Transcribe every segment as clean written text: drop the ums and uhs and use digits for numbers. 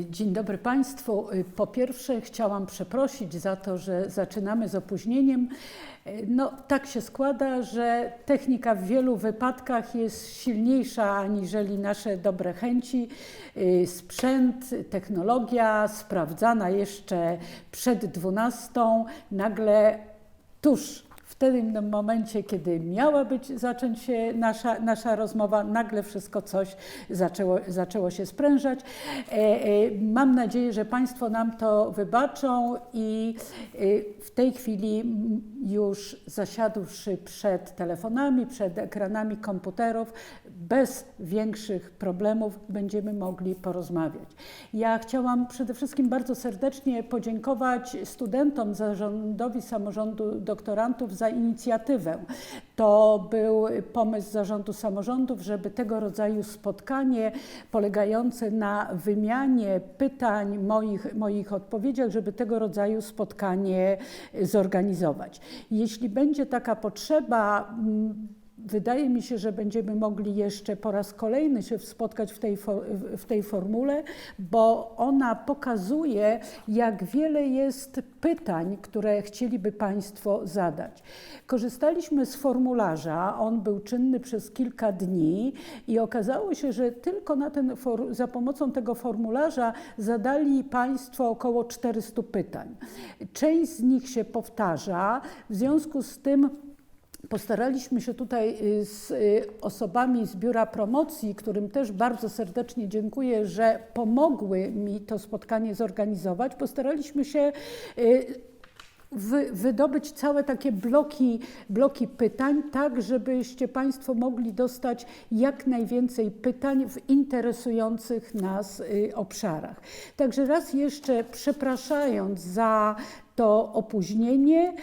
Dzień dobry Państwu. Po pierwsze chciałam przeprosić za to, że zaczynamy z opóźnieniem. No, tak się składa, że technika w wielu wypadkach jest silniejsza aniżeli nasze dobre chęci. Sprzęt, technologia sprawdzana jeszcze przed 12, nagle tuż w tym momencie, kiedy miała zacząć się nasza rozmowa, nagle wszystko coś zaczęło się sprężać. Mam nadzieję, że Państwo nam to wybaczą i w tej chwili już zasiadłszy przed telefonami, przed ekranami komputerów, bez większych problemów będziemy mogli porozmawiać. Ja chciałam przede wszystkim bardzo serdecznie podziękować studentom, zarządowi samorządu doktorantów za inicjatywę. To był pomysł zarządu samorządów, żeby tego rodzaju spotkanie polegające na wymianie pytań, moich odpowiedziach, żeby tego rodzaju spotkanie zorganizować. Jeśli będzie taka potrzeba, wydaje mi się, że będziemy mogli jeszcze po raz kolejny się spotkać w tej formule, bo ona pokazuje, jak wiele jest pytań, które chcieliby Państwo zadać. Korzystaliśmy z formularza, on był czynny przez kilka dni i okazało się, że tylko za pomocą tego formularza zadali Państwo około 400 pytań. Część z nich się powtarza, w związku z tym postaraliśmy się tutaj z osobami z Biura Promocji, którym też bardzo serdecznie dziękuję, że pomogły mi to spotkanie zorganizować. Postaraliśmy się wydobyć całe takie bloki pytań, tak żebyście Państwo mogli dostać jak najwięcej pytań w interesujących nas obszarach. Także raz jeszcze przepraszając za to opóźnienie,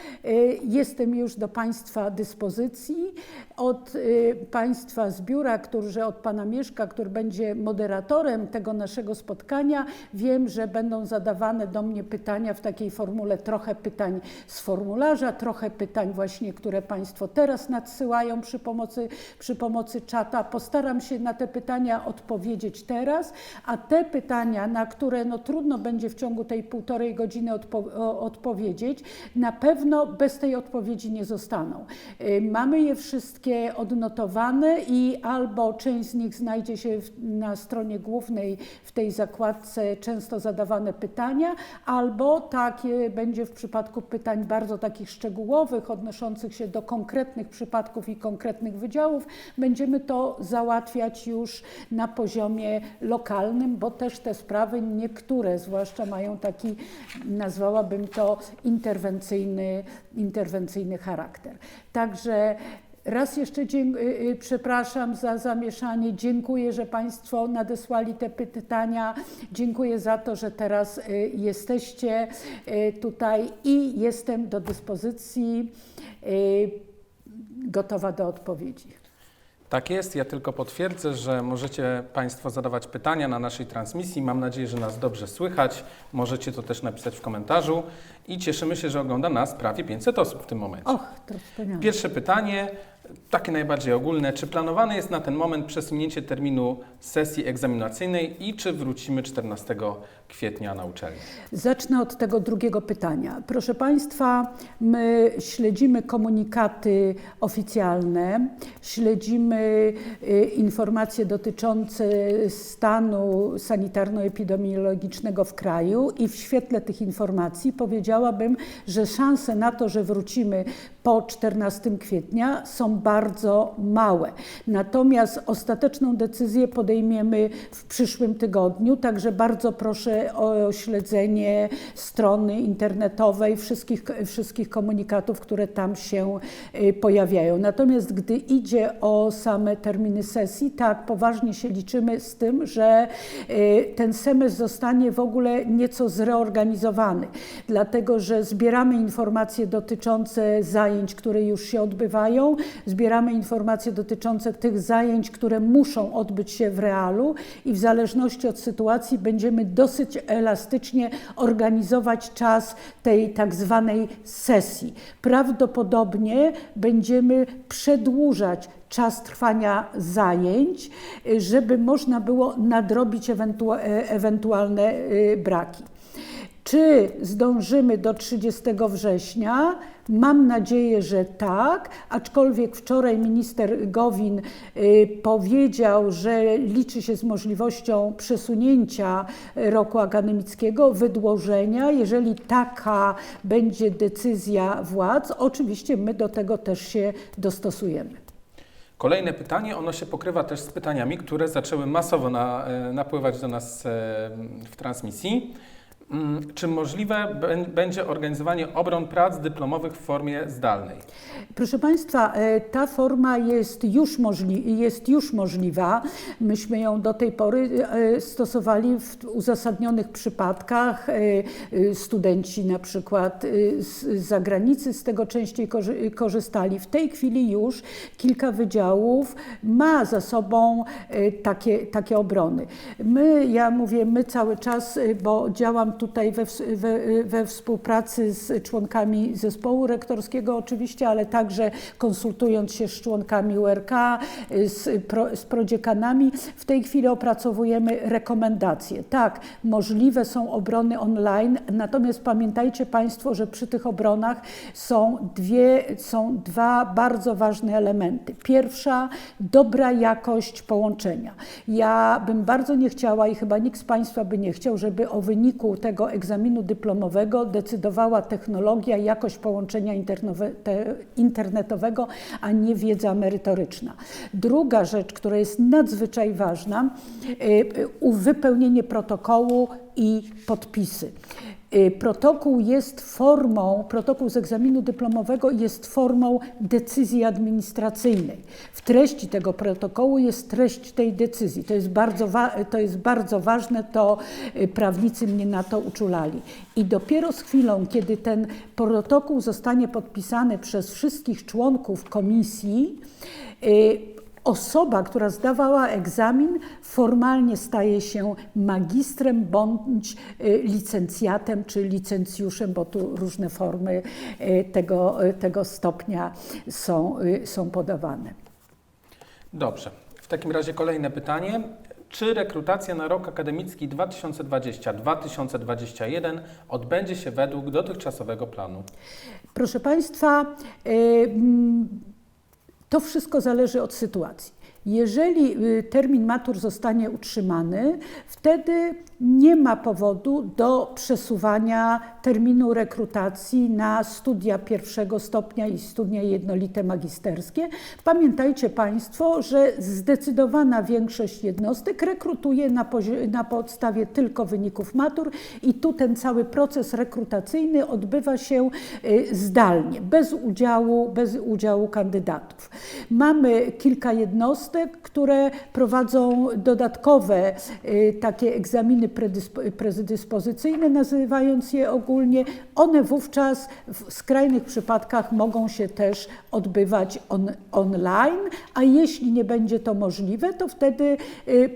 jestem już do Państwa dyspozycji. Od Państwa z biura, od Pana Mieszka, który będzie moderatorem tego naszego spotkania, wiem, że będą zadawane do mnie pytania w takiej formule, trochę pytań z formularza, trochę pytań właśnie, które Państwo teraz nadsyłają przy pomocy czata. Postaram się na te pytania odpowiedzieć teraz, a te pytania, na które trudno będzie w ciągu tej 1,5 godziny odpowiedzieć, na pewno bez tej odpowiedzi nie zostaną. Mamy je wszystkie odnotowane i albo część z nich znajdzie się na stronie głównej w tej zakładce często zadawane pytania, albo takie będzie w przypadku pytań bardzo takich szczegółowych, odnoszących się do konkretnych przypadków i konkretnych wydziałów. Będziemy to załatwiać już na poziomie lokalnym, bo też te sprawy niektóre zwłaszcza mają taki, nazwałabym to, interwencyjny charakter. Także raz jeszcze przepraszam za zamieszanie, dziękuję, że Państwo nadesłali te pytania, dziękuję za to, że teraz jesteście tutaj i jestem do dyspozycji, gotowa do odpowiedzi. Tak jest, ja tylko potwierdzę, że możecie Państwo zadawać pytania na naszej transmisji. Mam nadzieję, że nas dobrze słychać. Możecie to też napisać w komentarzu i cieszymy się, że ogląda nas prawie 500 osób w tym momencie. Och, to wspaniale. Pierwsze pytanie, takie najbardziej ogólne. Czy planowane jest na ten moment przesunięcie terminu sesji egzaminacyjnej i czy wrócimy 14 kwietnia na uczelnię? Zacznę od tego drugiego pytania. Proszę Państwa, my śledzimy komunikaty oficjalne, śledzimy informacje dotyczące stanu sanitarno-epidemiologicznego w kraju i w świetle tych informacji powiedziałabym, że szanse na to, że wrócimy po 14 kwietnia są bardzo małe. Natomiast ostateczną decyzję podejmiemy w przyszłym tygodniu, także bardzo proszę o śledzenie strony internetowej, wszystkich komunikatów, które tam się pojawiają. Natomiast gdy idzie o same terminy sesji, tak, poważnie się liczymy z tym, że ten semestr zostanie w ogóle nieco zreorganizowany. Dlatego dlatego że zbieramy informacje dotyczące zajęć, które już się odbywają, zbieramy informacje dotyczące tych zajęć, które muszą odbyć się w realu i w zależności od sytuacji będziemy dosyć elastycznie organizować czas tej tak zwanej sesji. Prawdopodobnie będziemy przedłużać czas trwania zajęć, żeby można było nadrobić ewentualne braki. Czy zdążymy do 30 września? Mam nadzieję, że tak, aczkolwiek wczoraj minister Gowin powiedział, że liczy się z możliwością przesunięcia roku akademickiego, wydłużenia. Jeżeli taka będzie decyzja władz, oczywiście my do tego też się dostosujemy. Kolejne pytanie, ono się pokrywa też z pytaniami, które zaczęły masowo napływać do nas w transmisji. Czy możliwe będzie organizowanie obron prac dyplomowych w formie zdalnej? Proszę Państwa, ta forma jest już możliwa. Myśmy ją do tej pory stosowali w uzasadnionych przypadkach. Studenci na przykład z zagranicy z tego częściej korzystali. W tej chwili już kilka wydziałów ma za sobą takie obrony. My cały czas, bo działam tutaj we współpracy z członkami zespołu rektorskiego oczywiście, ale także konsultując się z członkami URK, z prodziekanami. W tej chwili opracowujemy rekomendacje. Tak, możliwe są obrony online, natomiast pamiętajcie Państwo, że przy tych obronach są dwa bardzo ważne elementy. Pierwsza, dobra jakość połączenia. Ja bym bardzo nie chciała i chyba nikt z Państwa by nie chciał, żeby o wyniku tego egzaminu dyplomowego decydowała technologia, jakość połączenia internetowego, a nie wiedza merytoryczna. Druga rzecz, która jest nadzwyczaj ważna, wypełnienie protokołu i podpisy. Protokół z egzaminu dyplomowego jest formą decyzji administracyjnej. W treści tego protokołu jest treść tej decyzji. To jest bardzo ważne, to prawnicy mnie na to uczulali. I dopiero z chwilą, kiedy ten protokół zostanie podpisany przez wszystkich członków komisji, osoba, która zdawała egzamin, formalnie staje się magistrem bądź licencjatem czy licencjuszem, bo tu różne formy tego stopnia są podawane. Dobrze. W takim razie kolejne pytanie. Czy rekrutacja na rok akademicki 2020-2021 odbędzie się według dotychczasowego planu? Proszę Państwa, to wszystko zależy od sytuacji. Jeżeli termin matur zostanie utrzymany, wtedy nie ma powodu do przesuwania terminu rekrutacji na studia pierwszego stopnia i studia jednolite magisterskie. Pamiętajcie Państwo, że zdecydowana większość jednostek rekrutuje na podstawie tylko wyników matur i tu ten cały proces rekrutacyjny odbywa się zdalnie, bez udziału kandydatów. Mamy kilka jednostek, które prowadzą dodatkowe takie egzaminy predyspozycyjne, nazywając je ogólnie. One wówczas w skrajnych przypadkach mogą się też odbywać online, a jeśli nie będzie to możliwe, to wtedy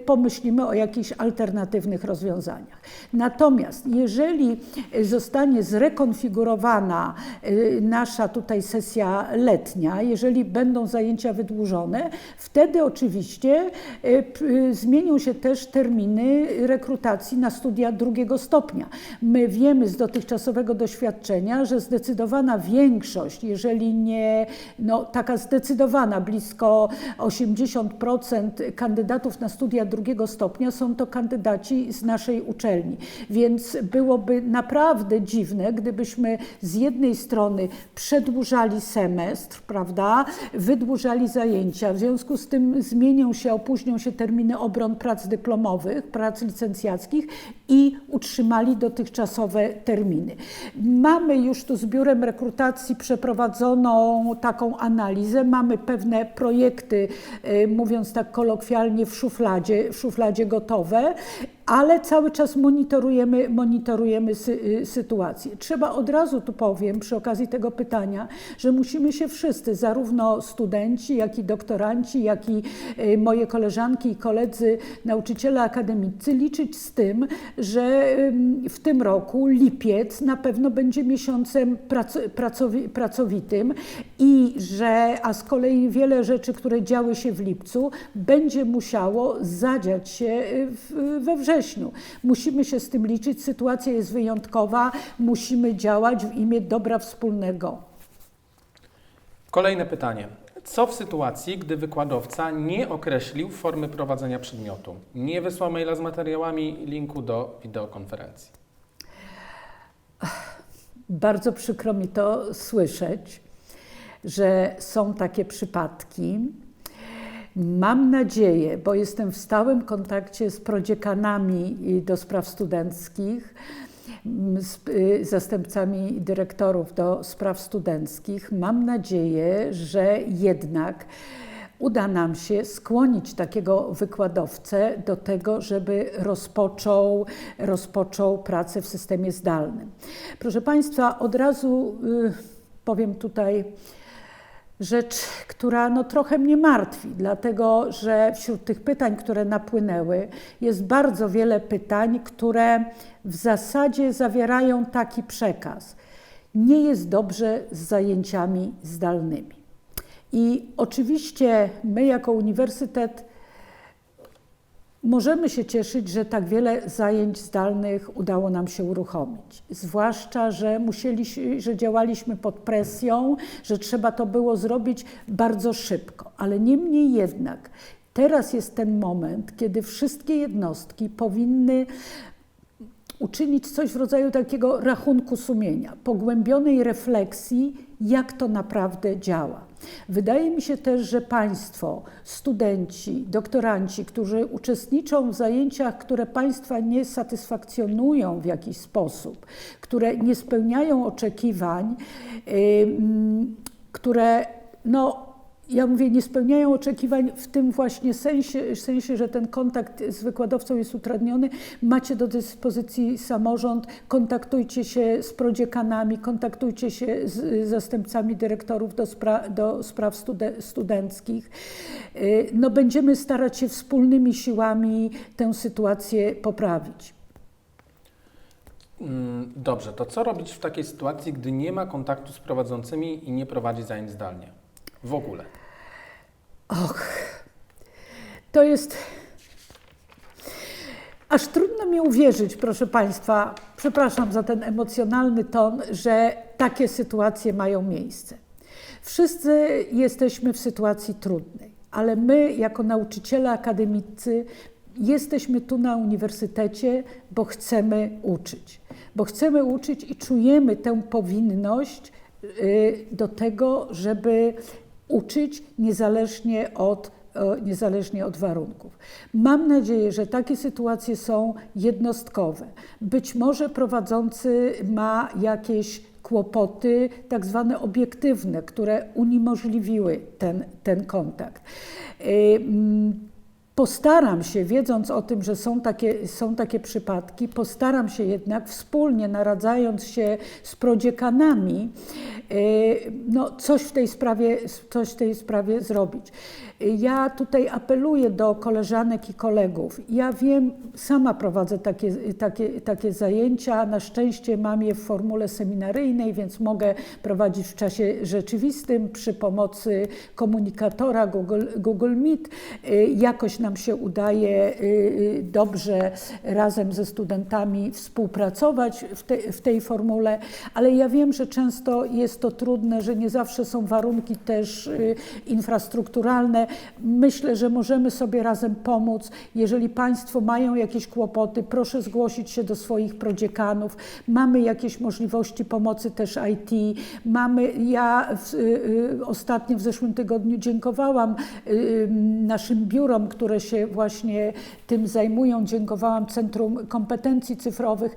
pomyślimy o jakichś alternatywnych rozwiązaniach. Natomiast jeżeli zostanie zrekonfigurowana nasza tutaj sesja letnia, jeżeli będą zajęcia wydłużone, wtedy oczywiście zmienią się też terminy rekrutacji na studia drugiego stopnia. My wiemy z dotychczasowego doświadczenia, że zdecydowana większość, jeżeli nie taka zdecydowana, blisko 80% kandydatów na studia drugiego stopnia są to kandydaci z naszej uczelni. Więc byłoby naprawdę dziwne, gdybyśmy z jednej strony przedłużali semestr, prawda, wydłużali zajęcia, w związku z tym opóźnią się terminy obron prac dyplomowych, prac licencjackich i utrzymali dotychczasowe terminy. Mamy już tu z Biurem Rekrutacji przeprowadzoną taką analizę, mamy pewne projekty, mówiąc tak kolokwialnie, w szufladzie gotowe, ale cały czas monitorujemy sytuację. Trzeba od razu tu powiem, przy okazji tego pytania, że musimy się wszyscy, zarówno studenci, jak i doktoranci, jak i moje koleżanki i koledzy, nauczyciele akademicy, liczyć z tym, że w tym roku lipiec na pewno będzie miesiącem pracowitym a z kolei wiele rzeczy, które działy się w lipcu, będzie musiało zadziać się we wrześniu. Musimy się z tym liczyć, sytuacja jest wyjątkowa, musimy działać w imię dobra wspólnego. Kolejne pytanie. Co w sytuacji, gdy wykładowca nie określił formy prowadzenia przedmiotu, nie wysłał maila z materiałami, linku do wideokonferencji? Bardzo przykro mi to słyszeć, że są takie przypadki. Mam nadzieję, bo jestem w stałym kontakcie z prodziekanami do spraw studenckich, z zastępcami dyrektorów do spraw studenckich. Mam nadzieję, że jednak uda nam się skłonić takiego wykładowcę do tego, żeby rozpoczął pracę w systemie zdalnym. Proszę Państwa, od razu powiem tutaj rzecz, która trochę mnie martwi, dlatego że wśród tych pytań, które napłynęły, jest bardzo wiele pytań, które w zasadzie zawierają taki przekaz. Nie jest dobrze z zajęciami zdalnymi. I oczywiście my jako uniwersytet możemy się cieszyć, że tak wiele zajęć zdalnych udało nam się uruchomić. Zwłaszcza, że działaliśmy pod presją, że trzeba to było zrobić bardzo szybko. Ale niemniej jednak teraz jest ten moment, kiedy wszystkie jednostki powinny uczynić coś w rodzaju takiego rachunku sumienia, pogłębionej refleksji, jak to naprawdę działa. Wydaje mi się też, że Państwo, studenci, doktoranci, którzy uczestniczą w zajęciach, które Państwa nie satysfakcjonują w jakiś sposób, które nie spełniają oczekiwań, które ja mówię, nie spełniają oczekiwań w tym właśnie sensie, że ten kontakt z wykładowcą jest utrudniony. Macie do dyspozycji samorząd, kontaktujcie się z prodziekanami, kontaktujcie się z zastępcami dyrektorów do spraw studenckich. Będziemy starać się wspólnymi siłami tę sytuację poprawić. Dobrze, to co robić w takiej sytuacji, gdy nie ma kontaktu z prowadzącymi i nie prowadzi zajęć zdalnie? W ogóle. To jest... Aż trudno mi uwierzyć, proszę Państwa, przepraszam za ten emocjonalny ton, że takie sytuacje mają miejsce. Wszyscy jesteśmy w sytuacji trudnej, ale my jako nauczyciele akademicy jesteśmy tu na uniwersytecie, bo chcemy uczyć. Bo chcemy uczyć i czujemy tę powinność do tego, żeby uczyć niezależnie od warunków. Mam nadzieję, że takie sytuacje są jednostkowe. Być może prowadzący ma jakieś kłopoty tak zwane obiektywne, które uniemożliwiły ten kontakt. Postaram się, wiedząc o tym, że są takie przypadki, postaram się jednak wspólnie, naradzając się z prodziekanami, coś w tej sprawie zrobić. Ja tutaj apeluję do koleżanek i kolegów. Ja wiem, sama prowadzę takie zajęcia. Na szczęście mam je w formule seminaryjnej, więc mogę prowadzić w czasie rzeczywistym przy pomocy komunikatora Google Meet. Jakoś nam się udaje dobrze razem ze studentami współpracować w tej formule, ale ja wiem, że często jest jest to trudne, że nie zawsze są warunki też infrastrukturalne. Myślę, że możemy sobie razem pomóc. Jeżeli Państwo mają jakieś kłopoty, proszę zgłosić się do swoich prodziekanów. Mamy jakieś możliwości pomocy też IT. Ostatnio w zeszłym tygodniu dziękowałam naszym biurom, które się właśnie tym zajmują. Dziękowałam Centrum Kompetencji Cyfrowych.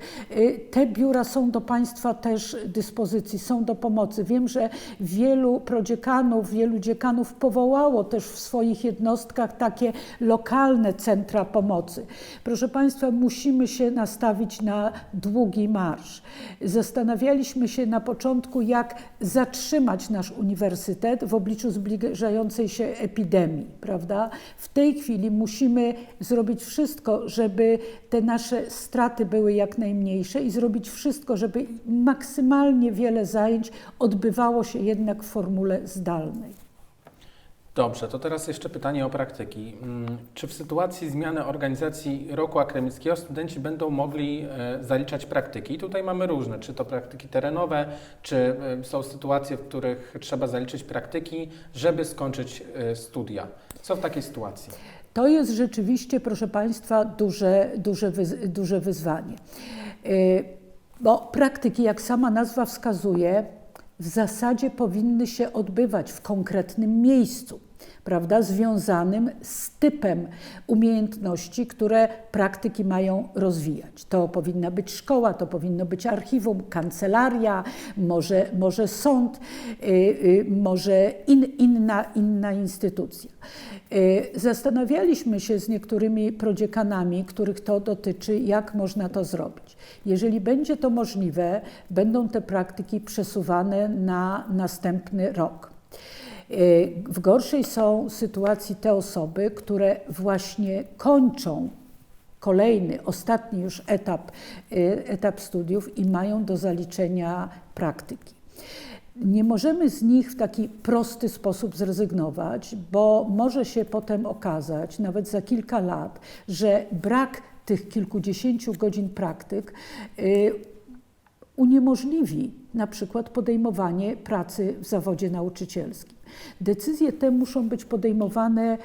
Te biura są do Państwa też dyspozycji, są do pomocy. Wiem, że wielu prodziekanów, wielu dziekanów powołało też w swoich jednostkach takie lokalne centra pomocy. Proszę Państwa, musimy się nastawić na długi marsz. Zastanawialiśmy się na początku, jak zatrzymać nasz uniwersytet w obliczu zbliżającej się epidemii, prawda? W tej chwili musimy zrobić wszystko, żeby te nasze straty były jak najmniejsze i zrobić wszystko, żeby maksymalnie wiele zajęć odbywało się jednak w formule zdalnej. Dobrze, to teraz jeszcze pytanie o praktyki. Czy w sytuacji zmiany organizacji roku akademickiego studenci będą mogli zaliczać praktyki? Tutaj mamy różne, czy to praktyki terenowe, czy są sytuacje, w których trzeba zaliczyć praktyki, żeby skończyć studia. Co w takiej sytuacji? To jest rzeczywiście, proszę Państwa, duże wyzwanie. Bo praktyki, jak sama nazwa wskazuje, w zasadzie powinny się odbywać w konkretnym miejscu, prawda, związanym z typem umiejętności, które praktyki mają rozwijać. To powinna być szkoła, to powinno być archiwum, kancelaria, może sąd, może inna instytucja. Zastanawialiśmy się z niektórymi prodziekanami, których to dotyczy, jak można to zrobić. Jeżeli będzie to możliwe, będą te praktyki przesuwane na następny rok. W gorszej są sytuacji te osoby, które właśnie kończą kolejny, ostatni już etap studiów i mają do zaliczenia praktyki. Nie możemy z nich w taki prosty sposób zrezygnować, bo może się potem okazać, nawet za kilka lat, że brak tych kilkudziesięciu godzin praktyk uniemożliwi na przykład podejmowanie pracy w zawodzie nauczycielskim. Decyzje te muszą być podejmowane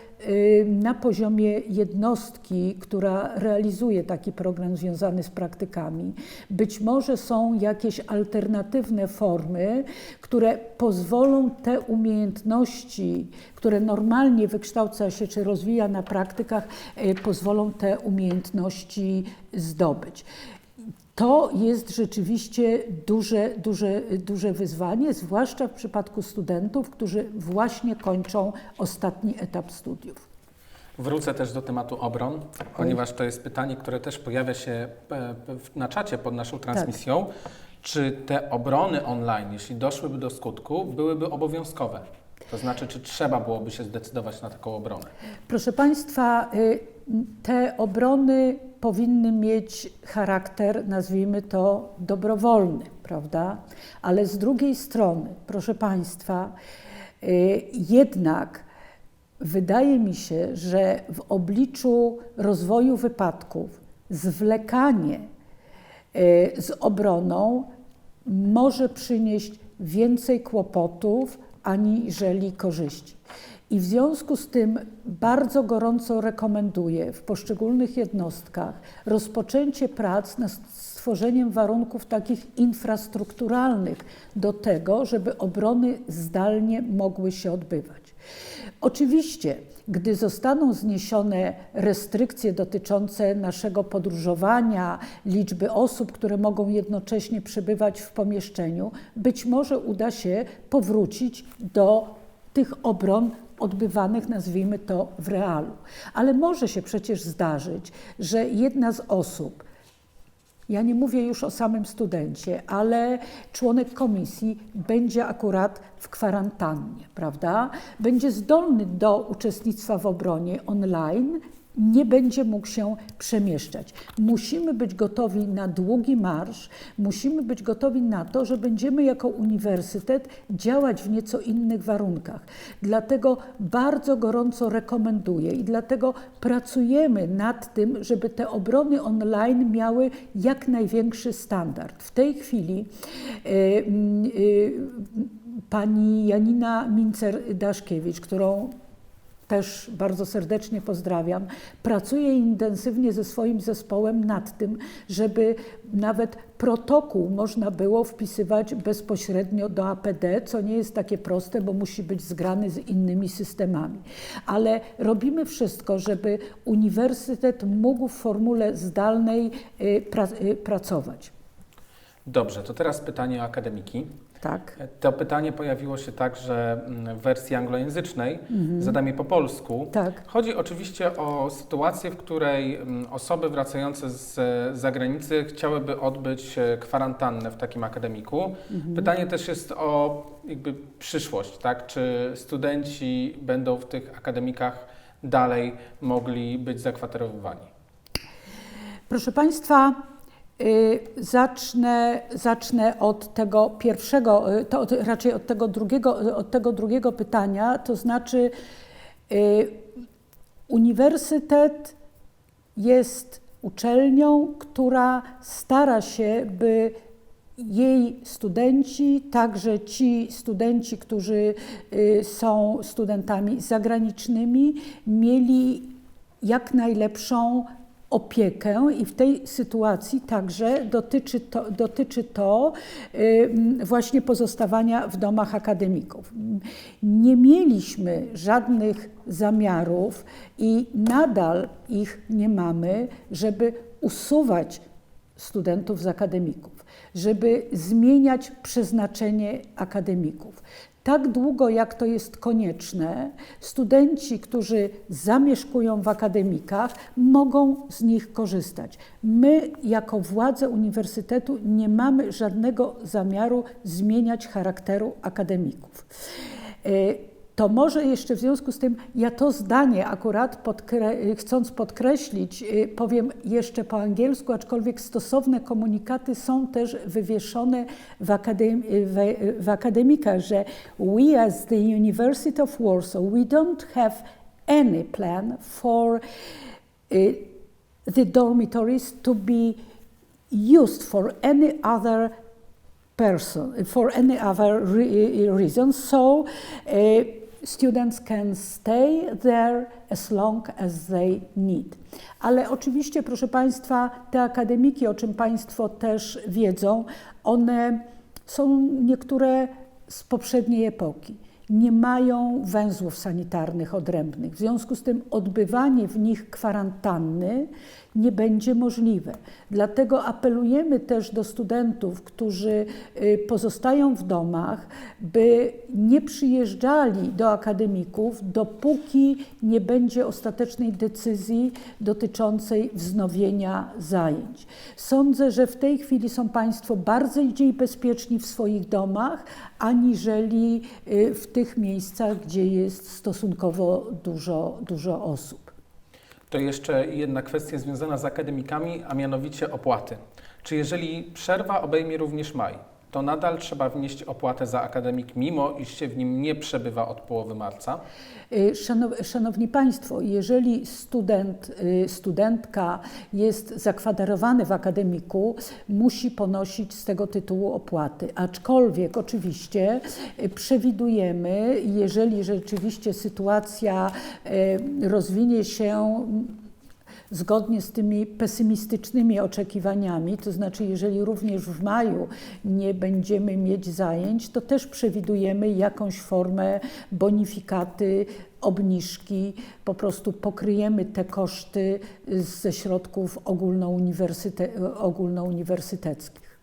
na poziomie jednostki, która realizuje taki program związany z praktykami. Być może są jakieś alternatywne formy, które pozwolą te umiejętności, które normalnie wykształca się czy rozwija na praktykach, pozwolą te umiejętności zdobyć. To jest rzeczywiście duże wyzwanie, zwłaszcza w przypadku studentów, którzy właśnie kończą ostatni etap studiów. Wrócę też do tematu obron, ponieważ to jest pytanie, które też pojawia się na czacie pod naszą transmisją. Tak. Czy te obrony online, jeśli doszłyby do skutku, byłyby obowiązkowe? To znaczy, czy trzeba byłoby się zdecydować na taką obronę? Proszę Państwa, te obrony powinny mieć charakter, nazwijmy to, dobrowolny, prawda? Ale z drugiej strony, proszę Państwa, jednak wydaje mi się, że w obliczu rozwoju wypadków zwlekanie z obroną może przynieść więcej kłopotów aniżeli korzyści. I w związku z tym bardzo gorąco rekomenduję w poszczególnych jednostkach rozpoczęcie prac nad stworzeniem warunków takich infrastrukturalnych do tego, żeby obrony zdalnie mogły się odbywać. Oczywiście, gdy zostaną zniesione restrykcje dotyczące naszego podróżowania, liczby osób, które mogą jednocześnie przebywać w pomieszczeniu, być może uda się powrócić do tych obron odbywanych, nazwijmy to, w realu. Ale może się przecież zdarzyć, że jedna z osób, ja nie mówię już o samym studencie, ale członek komisji będzie akurat w kwarantannie, prawda? Będzie zdolny do uczestnictwa w obronie online, nie będzie mógł się przemieszczać. Musimy być gotowi na długi marsz, musimy być gotowi na to, że będziemy jako uniwersytet działać w nieco innych warunkach. Dlatego bardzo gorąco rekomenduję i dlatego pracujemy nad tym, żeby te obrony online miały jak największy standard. W tej chwili pani Janina Mincer-Daszkiewicz, którą też bardzo serdecznie pozdrawiam, pracuje intensywnie ze swoim zespołem nad tym, żeby nawet protokół można było wpisywać bezpośrednio do APD, co nie jest takie proste, bo musi być zgrany z innymi systemami. Ale robimy wszystko, żeby uniwersytet mógł w formule zdalnej pracować. Dobrze, to teraz pytanie o akademiki. Tak. To pytanie pojawiło się także w wersji anglojęzycznej, zadam je po polsku. Tak. Chodzi oczywiście o sytuację, w której osoby wracające z zagranicy chciałyby odbyć kwarantannę w takim akademiku. Pytanie też jest o jakby przyszłość, tak? Czy studenci będą w tych akademikach dalej mogli być zakwaterowywani? Proszę Państwa, zacznę od tego pierwszego, raczej od tego drugiego pytania, to znaczy uniwersytet jest uczelnią, która stara się, by jej studenci, także ci studenci, którzy są studentami zagranicznymi, mieli jak najlepszą opiekę i w tej sytuacji także dotyczy to właśnie pozostawania w domach akademików. Nie mieliśmy żadnych zamiarów i nadal ich nie mamy, żeby usuwać studentów z akademików, żeby zmieniać przeznaczenie akademików. Tak długo, jak to jest konieczne, studenci, którzy zamieszkują w akademikach, mogą z nich korzystać. My, jako władze uniwersytetu, nie mamy żadnego zamiaru zmieniać charakteru akademików. To może jeszcze w związku z tym, ja to zdanie akurat chcąc podkreślić, powiem jeszcze po angielsku, aczkolwiek stosowne komunikaty są też wywieszone w akademikach, że we as the University of Warsaw, we don't have any plan for the dormitories to be used for any other reason. So students can stay there as long as they need. Ale oczywiście, proszę Państwa, te akademiki, o czym Państwo też wiedzą, one są niektóre z poprzedniej epoki. Nie mają węzłów sanitarnych odrębnych. W związku z tym odbywanie w nich kwarantanny nie będzie możliwe. Dlatego apelujemy też do studentów, którzy pozostają w domach, by nie przyjeżdżali do akademików, dopóki nie będzie ostatecznej decyzji dotyczącej wznowienia zajęć. Sądzę, że w tej chwili są Państwo bardziej bezpieczni w swoich domach, aniżeli w tych miejscach, gdzie jest stosunkowo dużo osób. To jeszcze jedna kwestia związana z akademikami, a mianowicie opłaty. Czy jeżeli przerwa obejmie również maj, to nadal trzeba wnieść opłatę za akademik, mimo iż się w nim nie przebywa od połowy marca? Szanowni Państwo, jeżeli studentka jest zakwaterowany w akademiku, musi ponosić z tego tytułu opłaty. Aczkolwiek oczywiście przewidujemy, jeżeli rzeczywiście sytuacja rozwinie się zgodnie z tymi pesymistycznymi oczekiwaniami, to znaczy jeżeli również w maju nie będziemy mieć zajęć, to też przewidujemy jakąś formę bonifikaty, obniżki, po prostu pokryjemy te koszty ze środków ogólnouniwersyteckich.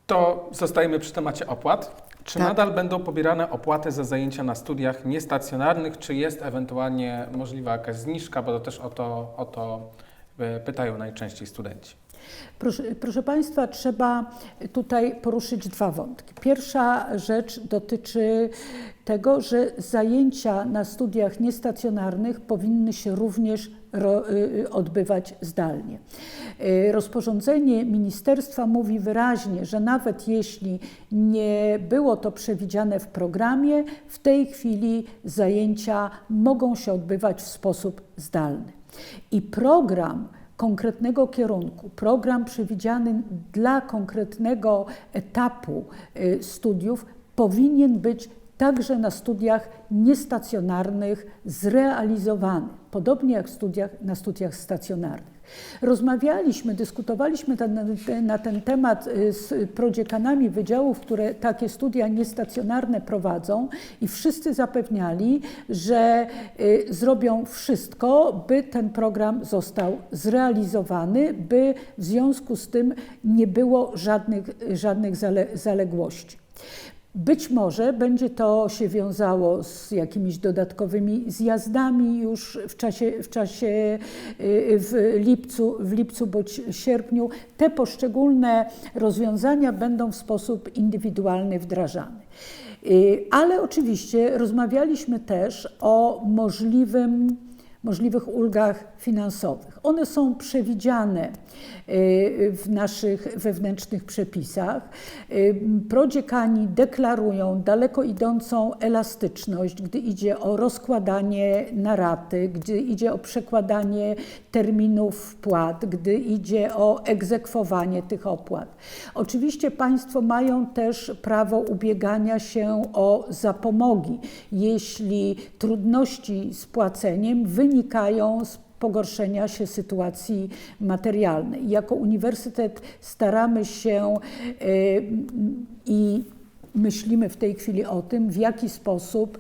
To zostajemy przy temacie opłat. Czy Tak. nadal będą pobierane opłaty za zajęcia na studiach niestacjonarnych, czy jest ewentualnie możliwa jakaś zniżka, bo to też o to pytają najczęściej studenci. Proszę Państwa, trzeba tutaj poruszyć dwa wątki. Pierwsza rzecz dotyczy tego, że zajęcia na studiach niestacjonarnych powinny się również odbywać zdalnie. Rozporządzenie ministerstwa mówi wyraźnie, że nawet jeśli nie było to przewidziane w programie, w tej chwili zajęcia mogą się odbywać w sposób zdalny. I program konkretnego kierunku, program przewidziany dla konkretnego etapu studiów powinien być także na studiach niestacjonarnych zrealizowany, podobnie jak na studiach stacjonarnych. Rozmawialiśmy, dyskutowaliśmy na ten temat z prodziekanami wydziałów, które takie studia niestacjonarne prowadzą i wszyscy zapewniali, że zrobią wszystko, by ten program został zrealizowany, by w związku z tym nie było żadnych zaległości. Być może będzie to się wiązało z jakimiś dodatkowymi zjazdami już w lipcu bądź sierpniu. Te poszczególne rozwiązania będą w sposób indywidualny wdrażane. Ale oczywiście rozmawialiśmy też o możliwych ulgach finansowych. One są przewidziane w naszych wewnętrznych przepisach. Prodziekani deklarują daleko idącą elastyczność, gdy idzie o rozkładanie na raty, gdy idzie o przekładanie terminów wpłat, gdy idzie o egzekwowanie tych opłat. Oczywiście Państwo mają też prawo ubiegania się o zapomogi, jeśli trudności z płaceniem wynikają z pogorszenia się sytuacji materialnej. Jako uniwersytet staramy się i myślimy w tej chwili o tym, w jaki sposób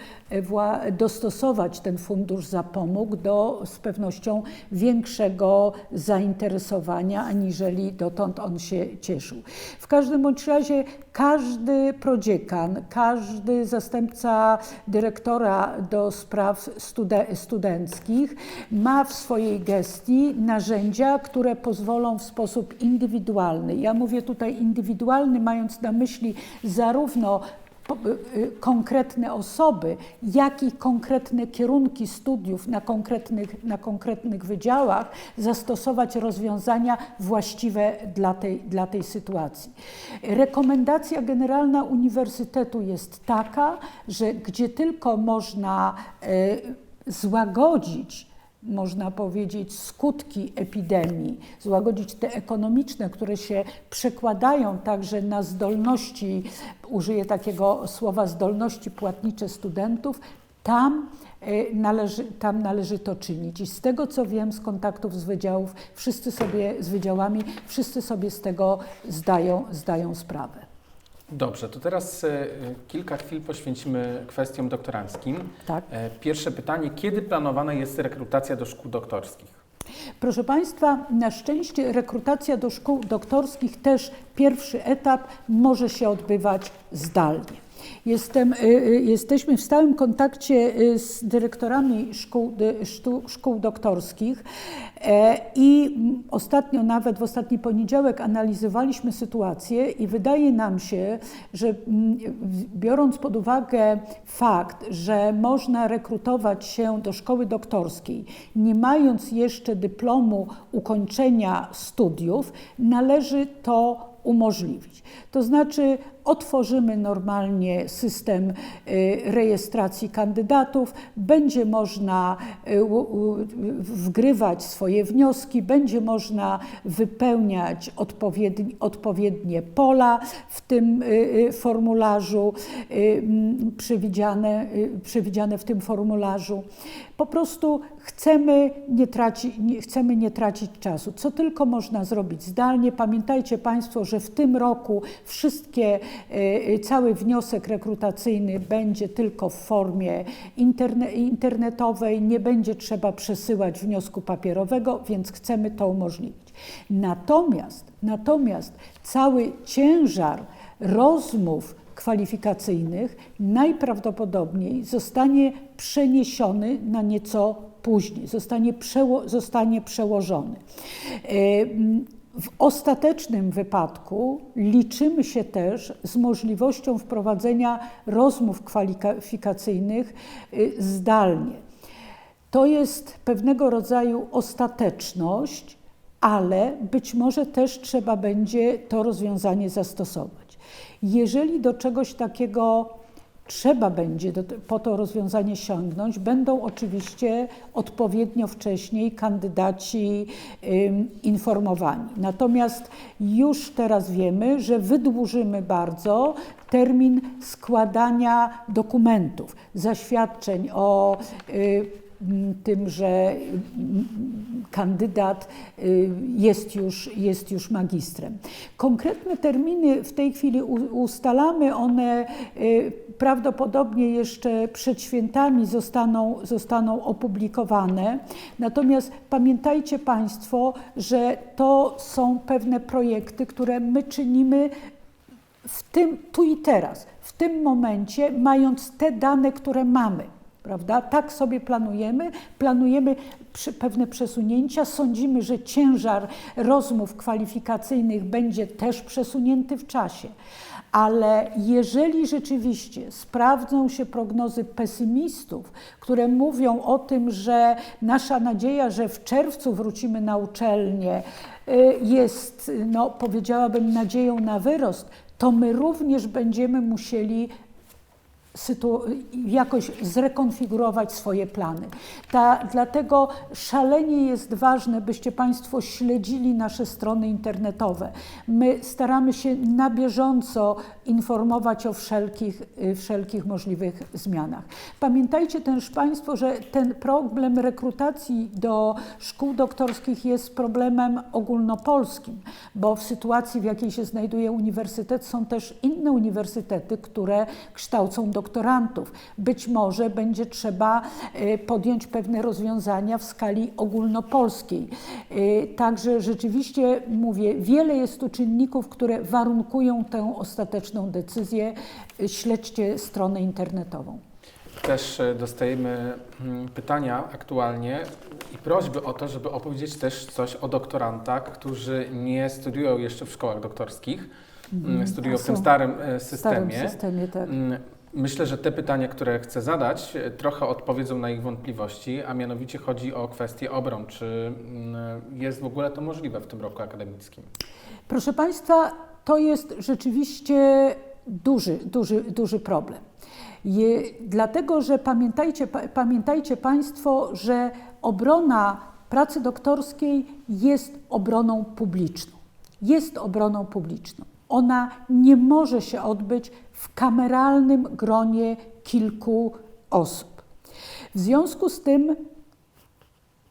dostosować ten fundusz zapomóg do z pewnością większego zainteresowania, aniżeli dotąd on się cieszył. W każdym bądź razie każdy prodziekan, każdy zastępca dyrektora do spraw studenckich ma w swojej gestii narzędzia, które pozwolą w sposób indywidualny. Ja mówię tutaj indywidualny, mając na myśli zarówno konkretne osoby, jak i konkretne kierunki studiów na konkretnych wydziałach, zastosować rozwiązania właściwe dla tej sytuacji. Rekomendacja generalna uniwersytetu jest taka, że gdzie tylko można złagodzić, można powiedzieć, skutki epidemii, złagodzić te ekonomiczne, które się przekładają także na zdolności, użyję takiego słowa, zdolności płatnicze studentów, tam należy to czynić. I z tego, co wiem z kontaktów z wydziałami, wszyscy sobie z tego zdają sprawę. Dobrze, to teraz kilka chwil poświęcimy kwestiom doktoranckim. Tak. Pierwsze pytanie, kiedy planowana jest rekrutacja do szkół doktorskich? Proszę Państwa, na szczęście rekrutacja do szkół doktorskich, też pierwszy etap, może się odbywać zdalnie. Jesteśmy w stałym kontakcie z dyrektorami szkół doktorskich i ostatnio, nawet w ostatni poniedziałek, analizowaliśmy sytuację i wydaje nam się, że biorąc pod uwagę fakt, że można rekrutować się do szkoły doktorskiej, nie mając jeszcze dyplomu ukończenia studiów, należy to umożliwić. To znaczy otworzymy normalnie system rejestracji kandydatów, będzie można wgrywać swoje wnioski, będzie można wypełniać odpowiednie pola w tym formularzu, przewidziane w tym formularzu. Po prostu chcemy nie tracić czasu. Co tylko można zrobić zdalnie. Pamiętajcie Państwo, że w tym roku cały wniosek rekrutacyjny będzie tylko w formie internetowej, nie będzie trzeba przesyłać wniosku papierowego, więc chcemy to umożliwić. Natomiast cały ciężar rozmów kwalifikacyjnych najprawdopodobniej zostanie przeniesiony na nieco później, zostanie przełożony. W ostatecznym wypadku liczymy się też z możliwością wprowadzenia rozmów kwalifikacyjnych zdalnie. To jest pewnego rodzaju ostateczność, ale być może też trzeba będzie to rozwiązanie zastosować. Jeżeli do czegoś takiego trzeba będzie po to rozwiązanie sięgnąć, będą oczywiście odpowiednio wcześniej kandydaci informowani. Natomiast już teraz wiemy, że wydłużymy bardzo termin składania dokumentów, zaświadczeń o tym, że kandydat jest już magistrem. Konkretne terminy w tej chwili ustalamy, one prawdopodobnie jeszcze przed świętami zostaną opublikowane. Natomiast pamiętajcie Państwo, że to są pewne projekty, które my czynimy tu i teraz, w tym momencie, mając te dane, które mamy. Prawda? Tak sobie planujemy pewne przesunięcia. Sądzimy, że ciężar rozmów kwalifikacyjnych będzie też przesunięty w czasie. Ale jeżeli rzeczywiście sprawdzą się prognozy pesymistów, które mówią o tym, że nasza nadzieja, że w czerwcu wrócimy na uczelnię, jest, powiedziałabym, nadzieją na wyrost, to my również będziemy musieli jakoś zrekonfigurować swoje plany. Dlatego szalenie jest ważne, byście Państwo śledzili nasze strony internetowe. My staramy się na bieżąco informować o wszelkich możliwych zmianach. Pamiętajcie też Państwo, że ten problem rekrutacji do szkół doktorskich jest problemem ogólnopolskim, bo w sytuacji, w jakiej się znajduje uniwersytet, są też inne uniwersytety, które kształcą doktorantów. Być może będzie trzeba podjąć pewne rozwiązania w skali ogólnopolskiej. Także rzeczywiście mówię, wiele jest tu czynników, które warunkują tę ostateczną decyzję. Śledźcie stronę internetową. Też dostajemy pytania aktualnie i prośby o to, żeby opowiedzieć też coś o doktorantach, którzy nie studiują jeszcze w szkołach doktorskich, studiują w tym starym systemie. Tak. Myślę, że te pytania, które chcę zadać, trochę odpowiedzą na ich wątpliwości, a mianowicie chodzi o kwestię obron. Czy jest w ogóle to możliwe w tym roku akademickim? Proszę Państwa, to jest rzeczywiście duży problem. Dlatego, że pamiętajcie Państwo, że obrona pracy doktorskiej jest obroną publiczną. Jest obroną publiczną. Ona nie może się odbyć w kameralnym gronie kilku osób. W związku z tym,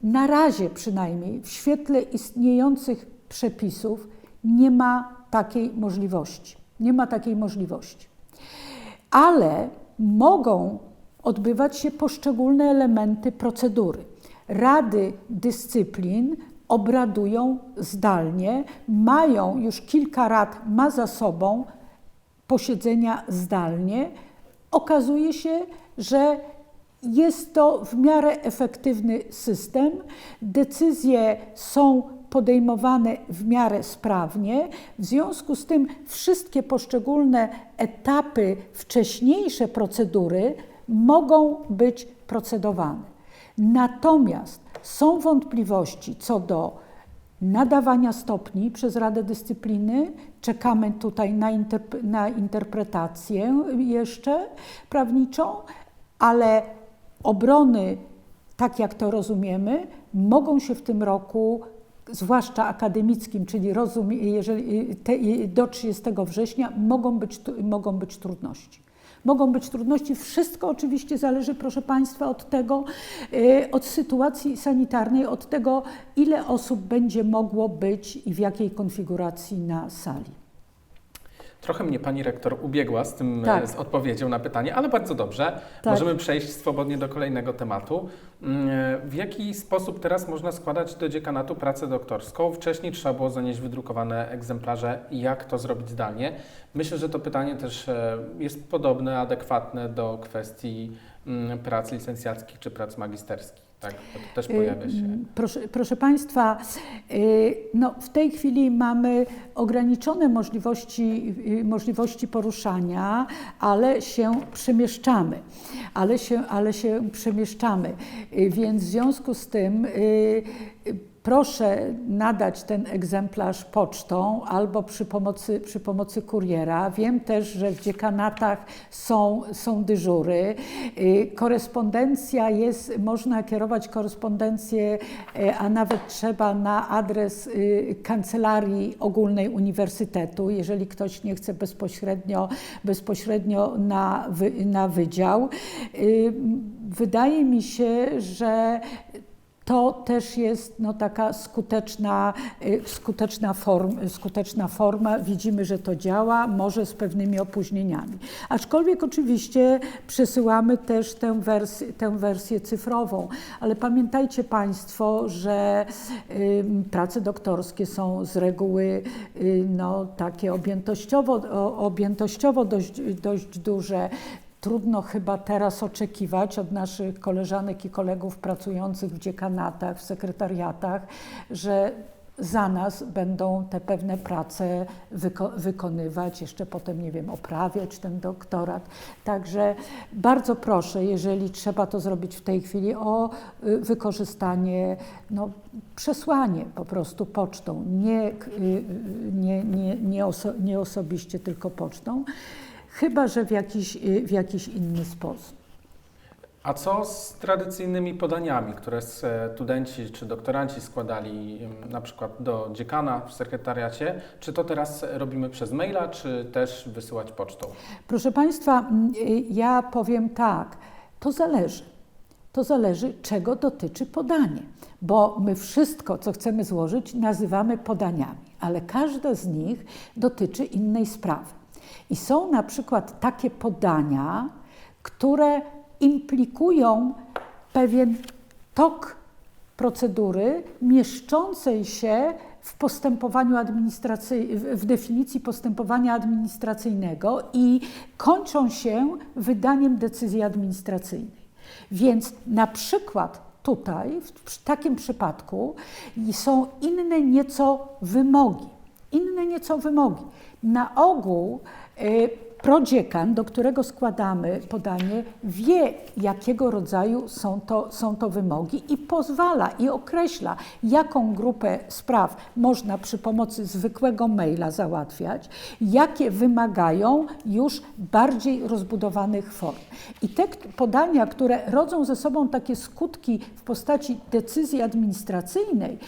na razie przynajmniej w świetle istniejących przepisów nie ma takiej możliwości. Nie ma takiej możliwości. Ale mogą odbywać się poszczególne elementy procedury. Rady dyscyplin obradują zdalnie, już kilka rad ma za sobą posiedzenia zdalnie. Okazuje się, że jest to w miarę efektywny system. Decyzje są podejmowane w miarę sprawnie. W związku z tym wszystkie poszczególne etapy, wcześniejsze procedury mogą być procedowane. Natomiast są wątpliwości co do nadawania stopni przez Radę Dyscypliny. Czekamy tutaj na interpretację jeszcze prawniczą, ale obrony, tak jak to rozumiemy, mogą się w tym roku, zwłaszcza akademickim, czyli do 30 września, mogą być trudności. Mogą być trudności. Wszystko oczywiście zależy, proszę Państwa, od tego, od sytuacji sanitarnej, od tego, ile osób będzie mogło być i w jakiej konfiguracji na sali. Trochę mnie Pani Rektor ubiegła z tym, Tak. z odpowiedzią na pytanie, ale bardzo dobrze. Tak. Możemy przejść swobodnie do kolejnego tematu. W jaki sposób teraz można składać do dziekanatu pracę doktorską? Wcześniej trzeba było zanieść wydrukowane egzemplarze. Jak to zrobić zdalnie? Myślę, że to pytanie też jest podobne, adekwatne do kwestii prac licencjackich czy prac magisterskich. tak? Bo to też pojawia się. Proszę Państwa, no w tej chwili mamy ograniczone możliwości poruszania, ale się przemieszczamy. Ale się przemieszczamy. Więc w związku z tym proszę nadać ten egzemplarz pocztą albo przy pomocy kuriera. Wiem też, że w dziekanatach są dyżury. Korespondencja jest, można kierować korespondencję, a nawet trzeba na adres Kancelarii Ogólnej Uniwersytetu, jeżeli ktoś nie chce bezpośrednio na wydział. Wydaje mi się, że to też jest no, taka skuteczna forma. Widzimy, że to działa, może z pewnymi opóźnieniami. Aczkolwiek oczywiście przesyłamy też tę wersję cyfrową. Ale pamiętajcie Państwo, że prace doktorskie są z reguły no, takie objętościowo dość duże. Trudno chyba teraz oczekiwać od naszych koleżanek i kolegów pracujących w dziekanatach, w sekretariatach, że za nas będą te pewne prace wykonywać, jeszcze potem, nie wiem, oprawiać ten doktorat. Także bardzo proszę, jeżeli trzeba to zrobić w tej chwili, o wykorzystanie, no, przesłanie po prostu pocztą, nie osobiście, tylko pocztą. Chyba że w jakiś inny sposób. A co z tradycyjnymi podaniami, które studenci czy doktoranci składali na przykład do dziekana w sekretariacie? Czy to teraz robimy przez maila, czy też wysyłać pocztą? Proszę Państwa, ja powiem tak, to zależy. To zależy, czego dotyczy podanie, bo my wszystko, co chcemy złożyć, nazywamy podaniami, ale każde z nich dotyczy innej sprawy. I są na przykład takie podania, które implikują pewien tok procedury mieszczącej się w postępowaniu w definicji postępowania administracyjnego i kończą się wydaniem decyzji administracyjnej. Więc na przykład tutaj, w takim przypadku są inne nieco wymogi. Na ogół prodziekan, do którego składamy podanie, wie, jakiego rodzaju są to wymogi i pozwala i określa, jaką grupę spraw można przy pomocy zwykłego maila załatwiać, jakie wymagają już bardziej rozbudowanych form. I te podania, które rodzą ze sobą takie skutki w postaci decyzji administracyjnej,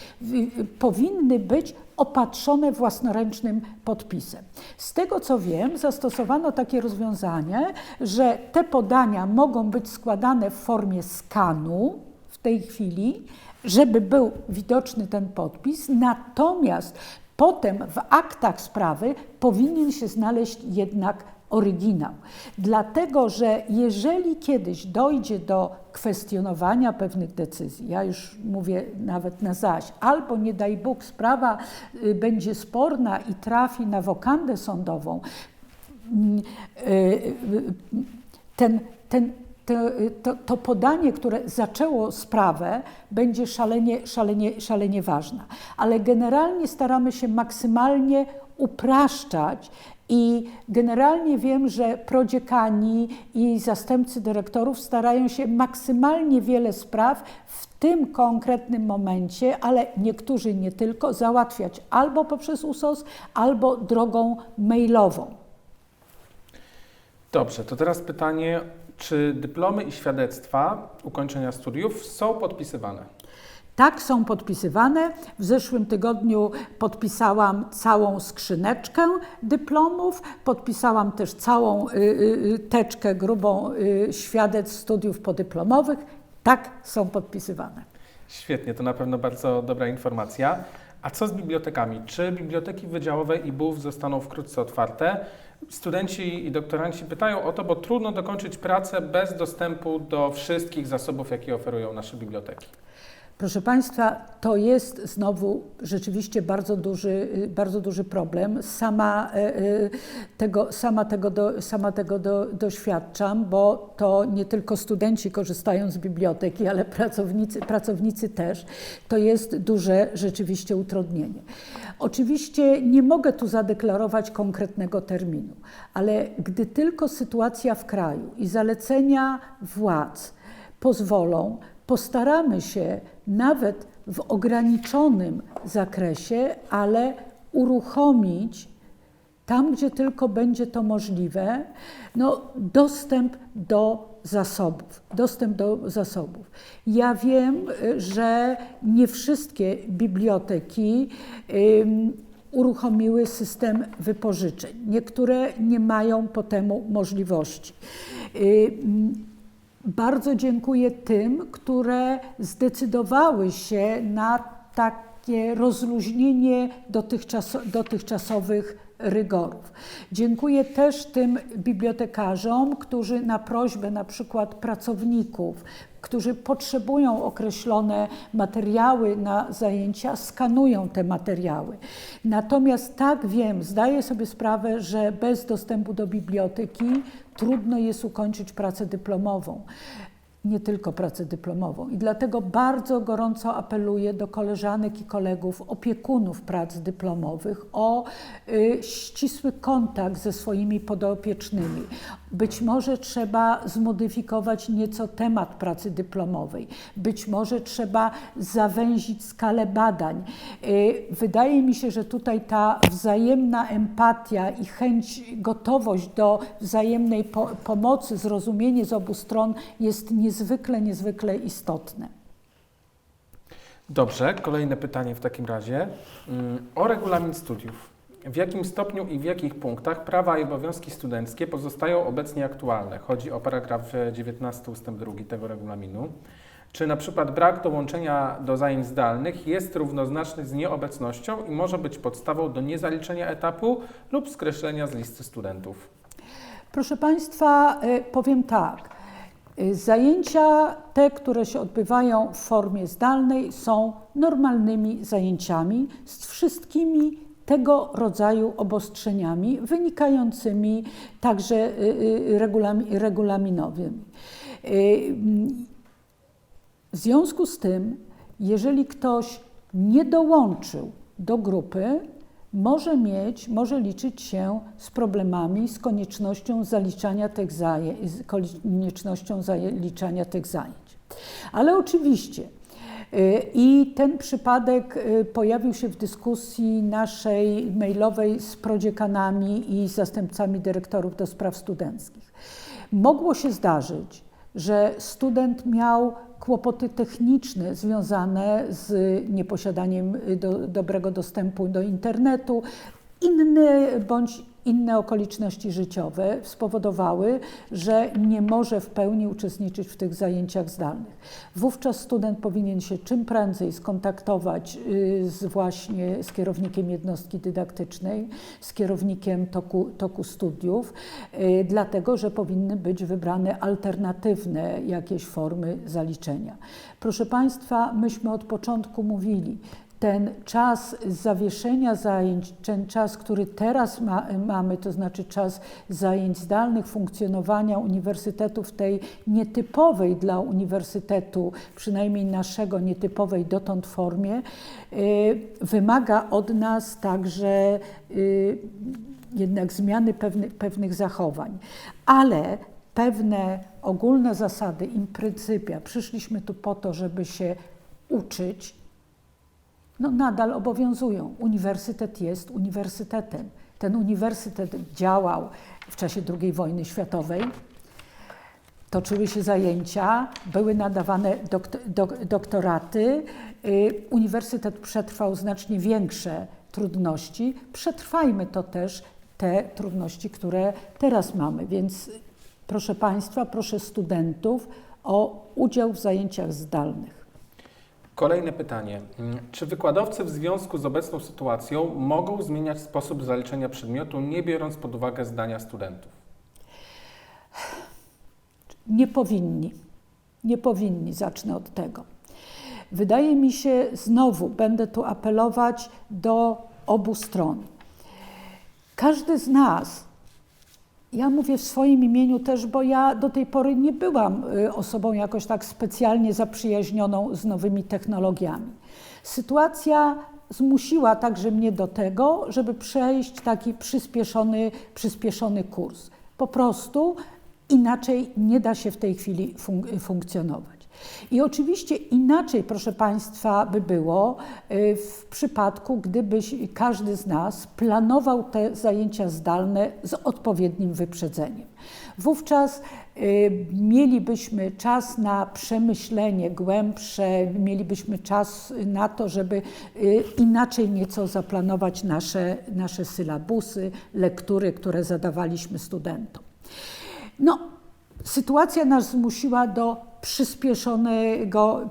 powinny być opatrzone własnoręcznym podpisem. Z tego co wiem, zastosowano takie rozwiązanie, że te podania mogą być składane w formie skanu w tej chwili, żeby był widoczny ten podpis, natomiast potem w aktach sprawy powinien się znaleźć jednak oryginał. Dlatego, że jeżeli kiedyś dojdzie do kwestionowania pewnych decyzji, ja już mówię nawet na zaś, albo nie daj Bóg sprawa będzie sporna i trafi na wokandę sądową, to podanie, które zaczęło sprawę, będzie szalenie ważne. Ale generalnie staramy się maksymalnie upraszczać i generalnie wiem, że prodziekani i zastępcy dyrektorów starają się maksymalnie wiele spraw w tym konkretnym momencie, ale niektórzy nie tylko, załatwiać albo poprzez USOS, albo drogą mailową. Dobrze, to teraz pytanie, czy dyplomy i świadectwa ukończenia studiów są podpisywane? Tak, są podpisywane. W zeszłym tygodniu podpisałam całą skrzyneczkę dyplomów, podpisałam też całą teczkę grubą świadectw studiów podyplomowych. Tak, są podpisywane. Świetnie, to na pewno bardzo dobra informacja. A co z bibliotekami? Czy biblioteki wydziałowe i BUW zostaną wkrótce otwarte? Studenci i doktoranci pytają o to, bo trudno dokończyć pracę bez dostępu do wszystkich zasobów, jakie oferują nasze biblioteki. Proszę Państwa, to jest znowu rzeczywiście bardzo duży problem. Sama tego doświadczam, bo to nie tylko studenci korzystają z biblioteki, ale pracownicy też. To jest duże rzeczywiście utrudnienie. Oczywiście nie mogę tu zadeklarować konkretnego terminu, ale gdy tylko sytuacja w kraju i zalecenia władz pozwolą, postaramy się nawet w ograniczonym zakresie, ale uruchomić tam, gdzie tylko będzie to możliwe, dostęp do zasobów. Ja wiem, że nie wszystkie biblioteki uruchomiły system wypożyczeń. Niektóre nie mają po temu możliwości. Bardzo dziękuję tym, które zdecydowały się na takie rozluźnienie dotychczasowych rygorów. Dziękuję też tym bibliotekarzom, którzy na prośbę na przykład pracowników, którzy potrzebują określone materiały na zajęcia, skanują te materiały. Natomiast tak wiem, zdaję sobie sprawę, że bez dostępu do biblioteki trudno jest ukończyć pracę dyplomową. Nie tylko pracę dyplomową. I dlatego bardzo gorąco apeluję do koleżanek i kolegów, opiekunów prac dyplomowych o ścisły kontakt ze swoimi podopiecznymi. Być może trzeba zmodyfikować nieco temat pracy dyplomowej. Być może trzeba zawęzić skalę badań. Wydaje mi się, że tutaj ta wzajemna empatia i chęć, gotowość do wzajemnej pomocy, zrozumienie z obu stron jest niezwykle istotne. Dobrze, kolejne pytanie w takim razie. O regulamin studiów. W jakim stopniu i w jakich punktach prawa i obowiązki studenckie pozostają obecnie aktualne? Chodzi o paragraf 19 ustęp 2 tego regulaminu. Czy na przykład brak dołączenia do zajęć zdalnych jest równoznaczny z nieobecnością i może być podstawą do niezaliczenia etapu lub skreślenia z listy studentów? Proszę Państwa, powiem tak. Zajęcia te, które się odbywają w formie zdalnej, są normalnymi zajęciami z wszystkimi tego rodzaju obostrzeniami wynikającymi także regulaminowymi. W związku z tym, jeżeli ktoś nie dołączył do grupy, może liczyć się z problemami, z koniecznością zaliczania tych zajęć. Ale oczywiście i ten przypadek pojawił się w dyskusji naszej mailowej z prodziekanami i zastępcami dyrektorów do spraw studenckich. Mogło się zdarzyć, że student miał kłopoty techniczne związane z nieposiadaniem dobrego dostępu do internetu, inne okoliczności życiowe spowodowały, że nie może w pełni uczestniczyć w tych zajęciach zdalnych. Wówczas student powinien się czym prędzej skontaktować właśnie z kierownikiem jednostki dydaktycznej, z kierownikiem toku studiów, dlatego że powinny być wybrane alternatywne jakieś formy zaliczenia. Proszę Państwa, myśmy od początku mówili, ten czas zawieszenia zajęć, ten czas, który teraz mamy, to znaczy czas zajęć zdalnych, funkcjonowania uniwersytetu w tej nietypowej dla uniwersytetu, przynajmniej naszego, nietypowej dotąd formie, wymaga od nas także jednak zmiany pewnych zachowań. Ale pewne ogólne zasady i pryncypia, przyszliśmy tu po to, żeby się uczyć, nadal obowiązują. Uniwersytet jest uniwersytetem. Ten uniwersytet działał w czasie II wojny światowej. Toczyły się zajęcia, były nadawane doktoraty. Uniwersytet przetrwał znacznie większe trudności. Przetrwajmy to też te trudności, które teraz mamy. Więc proszę Państwa, proszę studentów o udział w zajęciach zdalnych. Kolejne pytanie. Czy wykładowcy w związku z obecną sytuacją mogą zmieniać sposób zaliczenia przedmiotu, nie biorąc pod uwagę zdania studentów? Nie powinni. Nie powinni, zacznę od tego. Wydaje mi się, znowu będę tu apelować do obu stron. Każdy z nas, ja mówię w swoim imieniu też, bo ja do tej pory nie byłam osobą jakoś tak specjalnie zaprzyjaźnioną z nowymi technologiami. Sytuacja zmusiła także mnie do tego, żeby przejść taki przyspieszony kurs. Po prostu inaczej nie da się w tej chwili funkcjonować. I oczywiście inaczej, proszę Państwa, by było w przypadku, gdyby każdy z nas planował te zajęcia zdalne z odpowiednim wyprzedzeniem. Wówczas mielibyśmy czas na przemyślenie głębsze, mielibyśmy czas na to, żeby inaczej nieco zaplanować nasze sylabusy, lektury, które zadawaliśmy studentom. No, sytuacja nas zmusiła do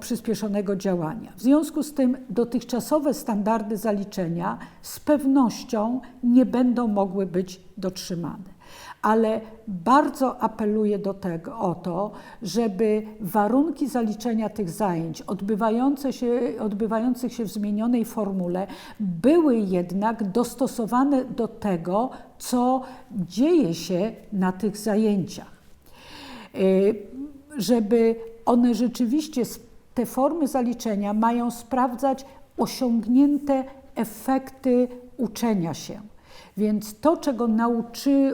przyspieszonego działania. W związku z tym dotychczasowe standardy zaliczenia z pewnością nie będą mogły być dotrzymane. Ale bardzo apeluję o to, żeby warunki zaliczenia tych zajęć odbywających się w zmienionej formule były jednak dostosowane do tego, co dzieje się na tych zajęciach. Żeby one rzeczywiście, te formy zaliczenia mają sprawdzać osiągnięte efekty uczenia się. Więc to, czego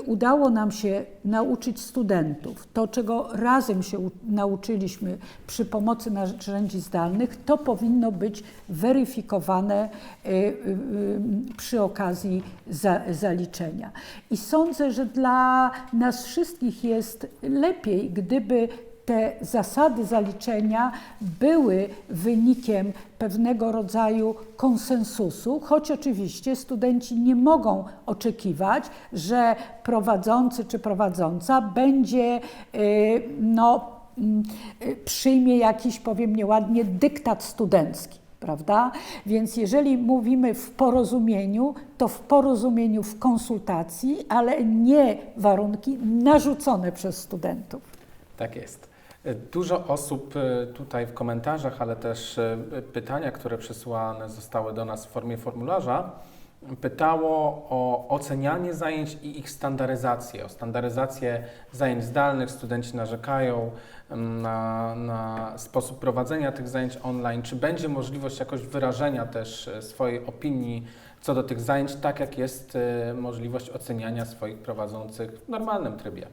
udało nam się nauczyć studentów, to, czego razem się nauczyliśmy przy pomocy narzędzi zdalnych, to powinno być weryfikowane przy okazji zaliczenia. I sądzę, że dla nas wszystkich jest lepiej, gdyby te zasady zaliczenia były wynikiem pewnego rodzaju konsensusu, choć oczywiście studenci nie mogą oczekiwać, że prowadzący czy prowadząca przyjmie jakiś, powiem nieładnie, dyktat studencki. Prawda? Więc jeżeli mówimy w porozumieniu, to w porozumieniu, w konsultacji, ale nie warunki narzucone przez studentów. Tak jest. Dużo osób tutaj w komentarzach, ale też pytania, które przesłane zostały do nas w formie formularza, pytało o ocenianie zajęć i ich standaryzację. O standaryzację zajęć zdalnych studenci narzekają na sposób prowadzenia tych zajęć online. Czy będzie możliwość jakoś wyrażenia też swojej opinii co do tych zajęć, tak jak jest możliwość oceniania swoich prowadzących w normalnym trybie?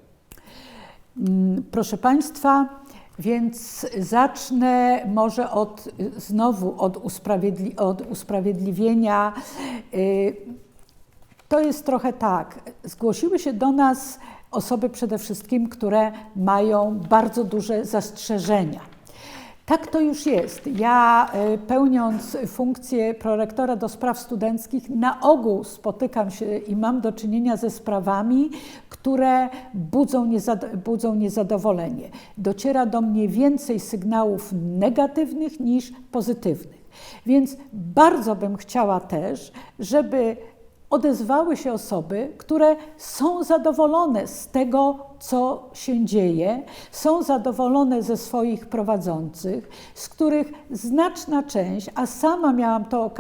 Proszę Państwa, więc zacznę może znowu od usprawiedliwienia. To jest trochę tak, zgłosiły się do nas osoby przede wszystkim, które mają bardzo duże zastrzeżenia. Tak to już jest. Ja, pełniąc funkcję prorektora do spraw studenckich, na ogół spotykam się i mam do czynienia ze sprawami, które budzą niezadowolenie. Dociera do mnie więcej sygnałów negatywnych niż pozytywnych. Więc bardzo bym chciała też, żeby odezwały się osoby, które są zadowolone z tego, co się dzieje, są zadowolone ze swoich prowadzących, z których znaczna część, a sama miałam to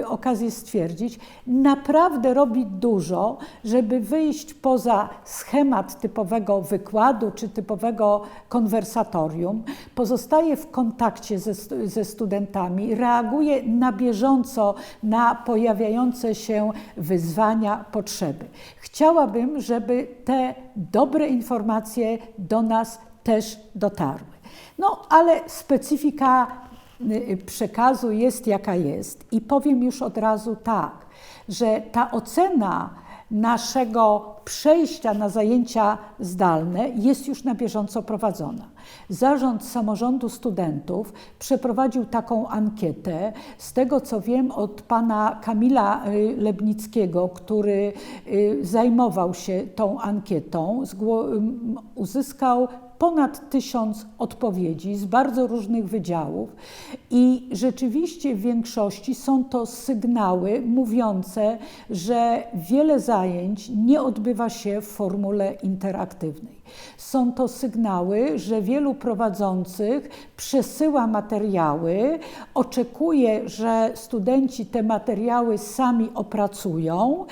okazję stwierdzić, naprawdę robi dużo, żeby wyjść poza schemat typowego wykładu czy typowego konwersatorium, pozostaje w kontakcie ze studentami, reaguje na bieżąco na pojawiające się wyzwania, potrzeby. Chciałabym, żeby te dobre informacje do nas też dotarły. No, ale specyfika przekazu jest jaka jest i powiem już od razu tak, że ta ocena naszego przejścia na zajęcia zdalne jest już na bieżąco prowadzona. Zarząd Samorządu Studentów przeprowadził taką ankietę. Z tego co wiem od pana Kamila Lebnickiego, który zajmował się tą ankietą, uzyskał ponad 1000 odpowiedzi z bardzo różnych wydziałów i rzeczywiście w większości są to sygnały mówiące, że wiele zajęć nie odbywa się w formule interaktywnej. Są to sygnały, że wielu prowadzących przesyła materiały, oczekuje, że studenci te materiały sami opracują.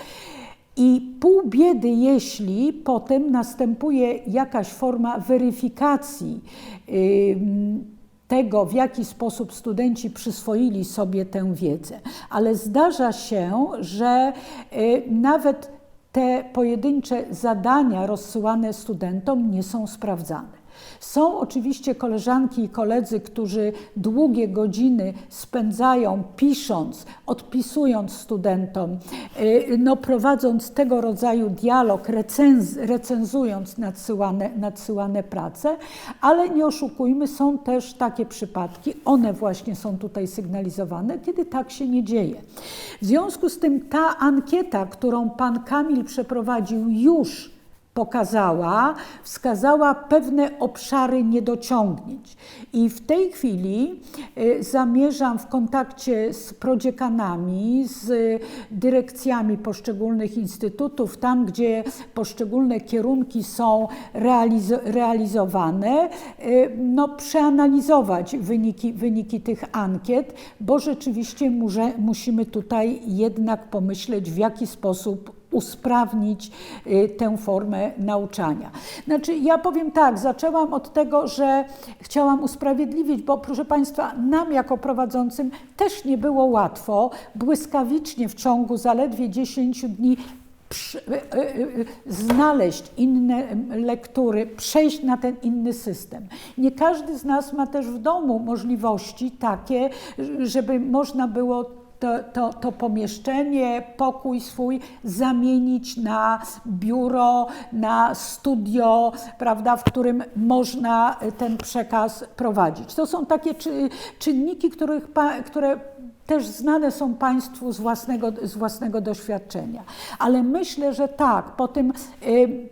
I pół biedy, jeśli potem następuje jakaś forma weryfikacji tego, w jaki sposób studenci przyswoili sobie tę wiedzę. Ale zdarza się, że nawet te pojedyncze zadania rozsyłane studentom nie są sprawdzane. Są oczywiście koleżanki i koledzy, którzy długie godziny spędzają pisząc, odpisując studentom, prowadząc tego rodzaju dialog, recenzując nadsyłane prace, ale nie oszukujmy, są też takie przypadki, one właśnie są tutaj sygnalizowane, kiedy tak się nie dzieje. W związku z tym ta ankieta, którą pan Kamil przeprowadził, już wskazała pewne obszary niedociągnięć. I w tej chwili zamierzam w kontakcie z prodziekanami, z dyrekcjami poszczególnych instytutów, tam gdzie poszczególne kierunki są realizowane, przeanalizować wyniki tych ankiet, bo rzeczywiście musimy tutaj jednak pomyśleć, w jaki sposób usprawnić tę formę nauczania. Znaczy, ja powiem tak, zaczęłam od tego, że chciałam usprawiedliwić, bo proszę Państwa, nam jako prowadzącym też nie było łatwo błyskawicznie w ciągu zaledwie 10 dni znaleźć inne lektury, przejść na ten inny system. Nie każdy z nas ma też w domu możliwości takie, żeby można było to pomieszczenie, pokój swój zamienić na biuro, na studio, prawda, w którym można ten przekaz prowadzić. To są takie czynniki, które też znane są Państwu z własnego doświadczenia. Ale myślę, że tak, po tym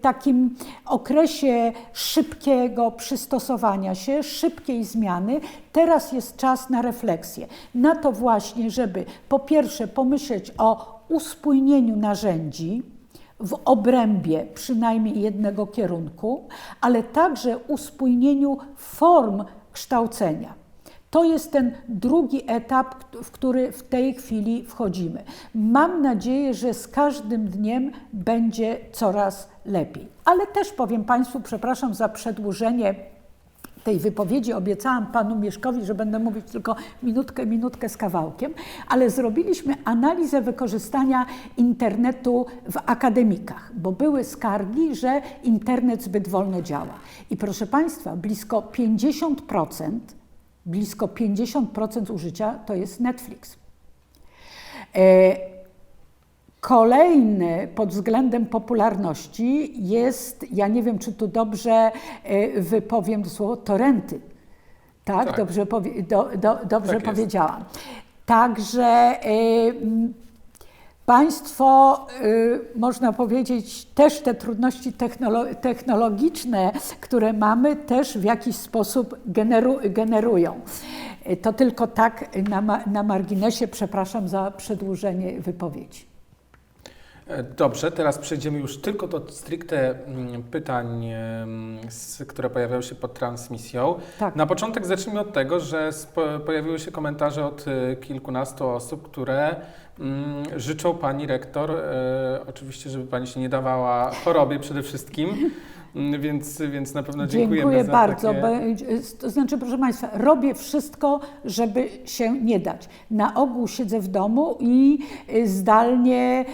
takim okresie szybkiego przystosowania się, szybkiej zmiany, teraz jest czas na refleksję. Na to właśnie, żeby po pierwsze pomyśleć o uspójnieniu narzędzi w obrębie przynajmniej jednego kierunku, ale także uspójnieniu form kształcenia. To jest ten drugi etap, w który w tej chwili wchodzimy. Mam nadzieję, że z każdym dniem będzie coraz lepiej. Ale też powiem Państwu, przepraszam za przedłużenie tej wypowiedzi, obiecałam panu Mieszkowi, że będę mówić tylko minutkę z kawałkiem, ale zrobiliśmy analizę wykorzystania internetu w akademikach, bo były skargi, że internet zbyt wolno działa. I proszę Państwa, blisko 50% użycia to jest Netflix. Kolejny pod względem popularności jest, ja nie wiem, czy tu dobrze wypowiem to słowo, torrenty. Tak? Tak. Dobrze tak powiedziałam. Także Państwo, można powiedzieć, też te trudności technologiczne, które mamy, też w jakiś sposób generują. To tylko tak na marginesie, przepraszam za przedłużenie wypowiedzi. Dobrze, teraz przejdziemy już tylko do stricte pytań, które pojawiały się pod transmisją. Tak. Na początek zacznijmy od tego, że pojawiły się komentarze od kilkunastu osób, które życzą Pani Rektor, oczywiście, żeby Pani się nie dawała chorobie przede wszystkim, więc na pewno dziękujemy Dziękuję za bardzo. takie... To znaczy, proszę Państwa, robię wszystko, żeby się nie dać. Na ogół siedzę w domu i zdalnie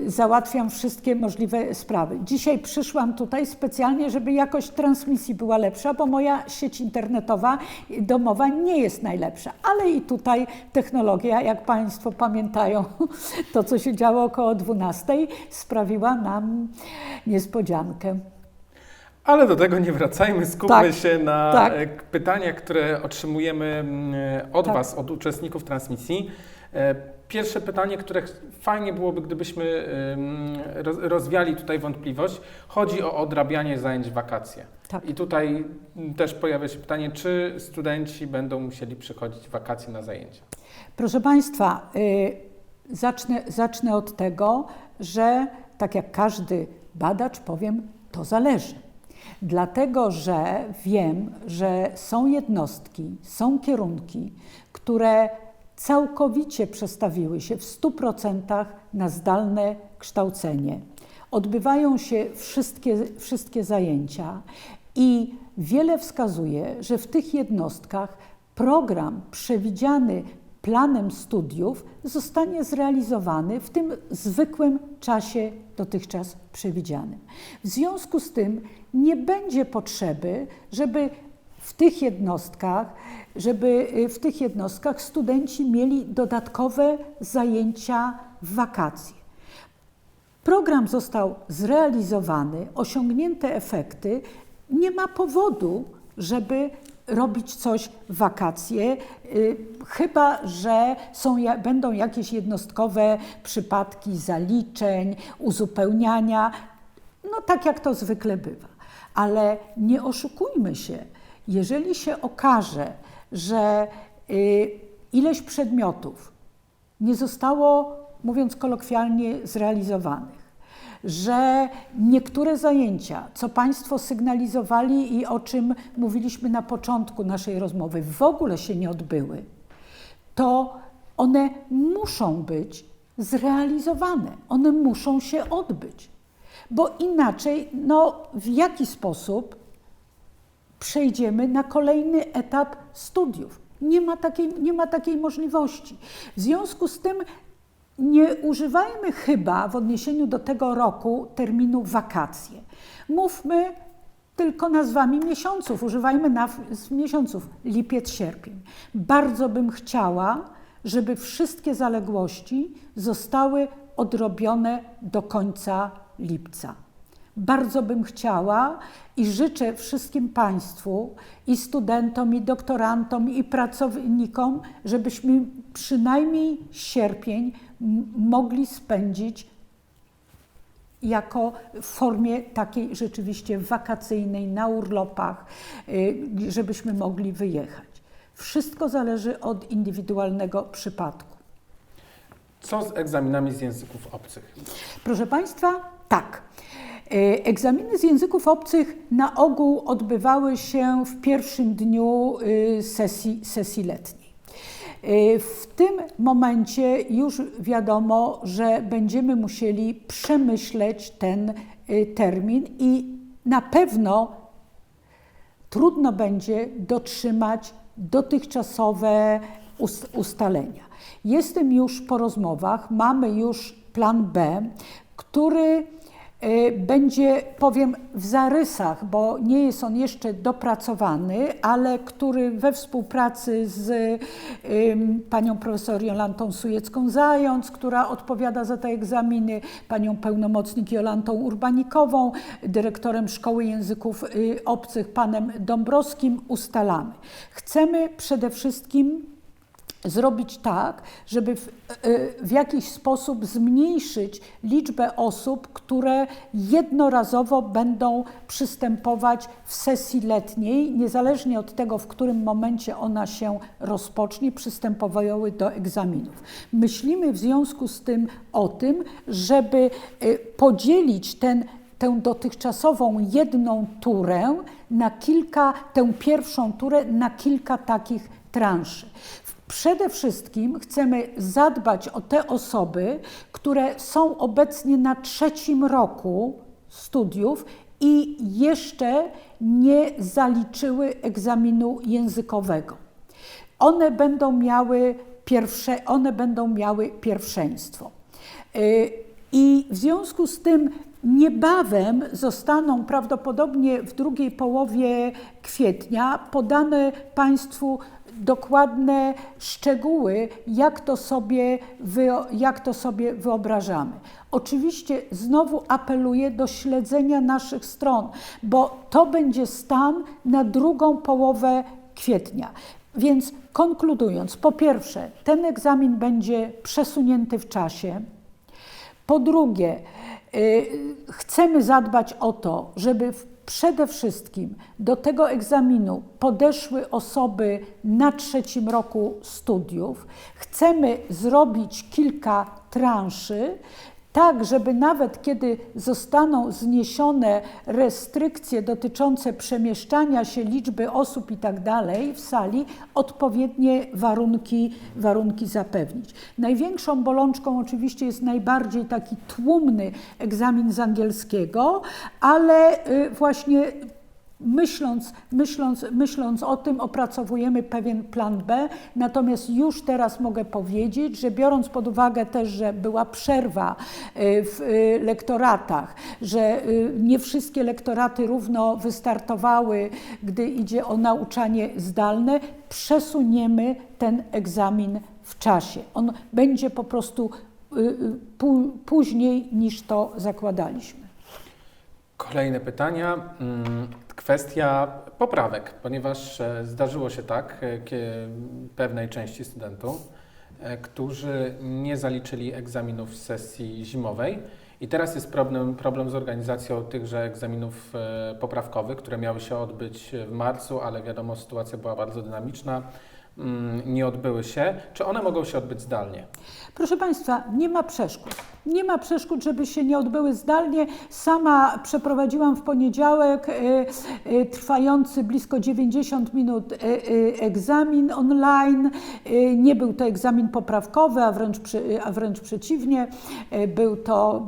załatwiam wszystkie możliwe sprawy. Dzisiaj przyszłam tutaj specjalnie, żeby jakość transmisji była lepsza, bo moja sieć internetowa domowa nie jest najlepsza. Ale i tutaj technologia, jak Państwo pamiętają, to co się działo około 12:00, sprawiła nam niespodziankę. Ale do tego nie wracajmy, skupmy się na pytaniach, które otrzymujemy od Was, od uczestników transmisji. pierwsze pytanie, które fajnie byłoby, gdybyśmy rozwiali tutaj wątpliwość. Chodzi o odrabianie zajęć w wakacje. Tak. I tutaj też pojawia się pytanie, czy studenci będą musieli przychodzić w wakacje na zajęcia? Proszę Państwa, zacznę od tego, że tak jak każdy badacz powiem, to zależy. Dlatego, że wiem, że są jednostki, są kierunki, które całkowicie przestawiły się w 100% na zdalne kształcenie. Odbywają się wszystkie zajęcia i wiele wskazuje, że w tych jednostkach program przewidziany planem studiów zostanie zrealizowany w tym zwykłym czasie dotychczas przewidzianym. W związku z tym nie będzie potrzeby, żeby w tych jednostkach studenci mieli dodatkowe zajęcia w wakacje. Program został zrealizowany, osiągnięte efekty, nie ma powodu, żeby robić coś w wakacje, chyba że będą jakieś jednostkowe przypadki zaliczeń, uzupełniania, no tak jak to zwykle bywa. Ale nie oszukujmy się, jeżeli się okaże, że ileś przedmiotów nie zostało, mówiąc kolokwialnie, zrealizowanych, że niektóre zajęcia, co Państwo sygnalizowali i o czym mówiliśmy na początku naszej rozmowy, w ogóle się nie odbyły, to one muszą być zrealizowane, one muszą się odbyć, bo inaczej, w jaki sposób przejdziemy na kolejny etap studiów? Nie ma takiej możliwości. W związku z tym nie używajmy chyba w odniesieniu do tego roku terminu wakacje. Mówmy tylko nazwami miesiąców, używajmy nazw miesiąców lipiec, sierpień. Bardzo bym chciała, żeby wszystkie zaległości zostały odrobione do końca lipca. Bardzo bym chciała i życzę wszystkim Państwu, i studentom, i doktorantom, i pracownikom, żebyśmy przynajmniej sierpień mogli spędzić w formie takiej rzeczywiście wakacyjnej, na urlopach, żebyśmy mogli wyjechać. Wszystko zależy od indywidualnego przypadku. Co z egzaminami z języków obcych? Proszę Państwa, tak. Egzaminy z języków obcych na ogół odbywały się w pierwszym dniu sesji letniej. W tym momencie już wiadomo, że będziemy musieli przemyśleć ten termin i na pewno trudno będzie dotrzymać dotychczasowe ustalenia. Jestem już po rozmowach, mamy już plan B, który będzie, powiem w zarysach, bo nie jest on jeszcze dopracowany, ale który we współpracy z panią profesor Jolantą Sujecką-Zając, która odpowiada za te egzaminy, panią pełnomocnik Jolantą Urbanikową, dyrektorem Szkoły Języków Obcych panem Dąbrowskim ustalamy. Chcemy przede wszystkim zrobić tak, żeby w jakiś sposób zmniejszyć liczbę osób, które jednorazowo będą przystępować w sesji letniej, niezależnie od tego, w którym momencie ona się rozpocznie, przystępowały do egzaminów. Myślimy w związku z tym o tym, żeby podzielić tę dotychczasową jedną turę tę pierwszą turę na kilka takich transzy. Przede wszystkim chcemy zadbać o te osoby, które są obecnie na 3. roku studiów i jeszcze nie zaliczyły egzaminu językowego. One będą miały pierwszeństwo. I w związku z tym niebawem zostaną prawdopodobnie w drugiej połowie kwietnia podane Państwu dokładne szczegóły, jak to sobie wyobrażamy. Oczywiście znowu apeluję do śledzenia naszych stron, bo to będzie stan na drugą połowę kwietnia. Więc konkludując, po pierwsze, ten egzamin będzie przesunięty w czasie. Po drugie, chcemy zadbać o to, żeby przede wszystkim do tego egzaminu podeszły osoby na 3. roku studiów. Chcemy zrobić kilka transzy, tak, żeby nawet kiedy zostaną zniesione restrykcje dotyczące przemieszczania się, liczby osób i tak dalej w sali, odpowiednie warunki zapewnić. Największą bolączką oczywiście jest najbardziej taki tłumny egzamin z angielskiego, ale właśnie myśląc o tym, opracowujemy pewien plan B, natomiast już teraz mogę powiedzieć, że biorąc pod uwagę też, że była przerwa w lektoratach, że nie wszystkie lektoraty równo wystartowały, gdy idzie o nauczanie zdalne, przesuniemy ten egzamin w czasie. On będzie po prostu później niż to zakładaliśmy. Kolejne pytania. Kwestia poprawek, ponieważ zdarzyło się tak pewnej części studentów, którzy nie zaliczyli egzaminów z sesji zimowej i teraz jest problem z organizacją tychże egzaminów poprawkowych, które miały się odbyć w marcu, ale wiadomo, sytuacja była bardzo dynamiczna, nie odbyły się. Czy one mogą się odbyć zdalnie? Proszę Państwa, nie ma przeszkód. Nie ma przeszkód, żeby się nie odbyły zdalnie. Sama przeprowadziłam w poniedziałek trwający blisko 90 minut egzamin online. Nie był to egzamin poprawkowy, a wręcz przeciwnie. Był to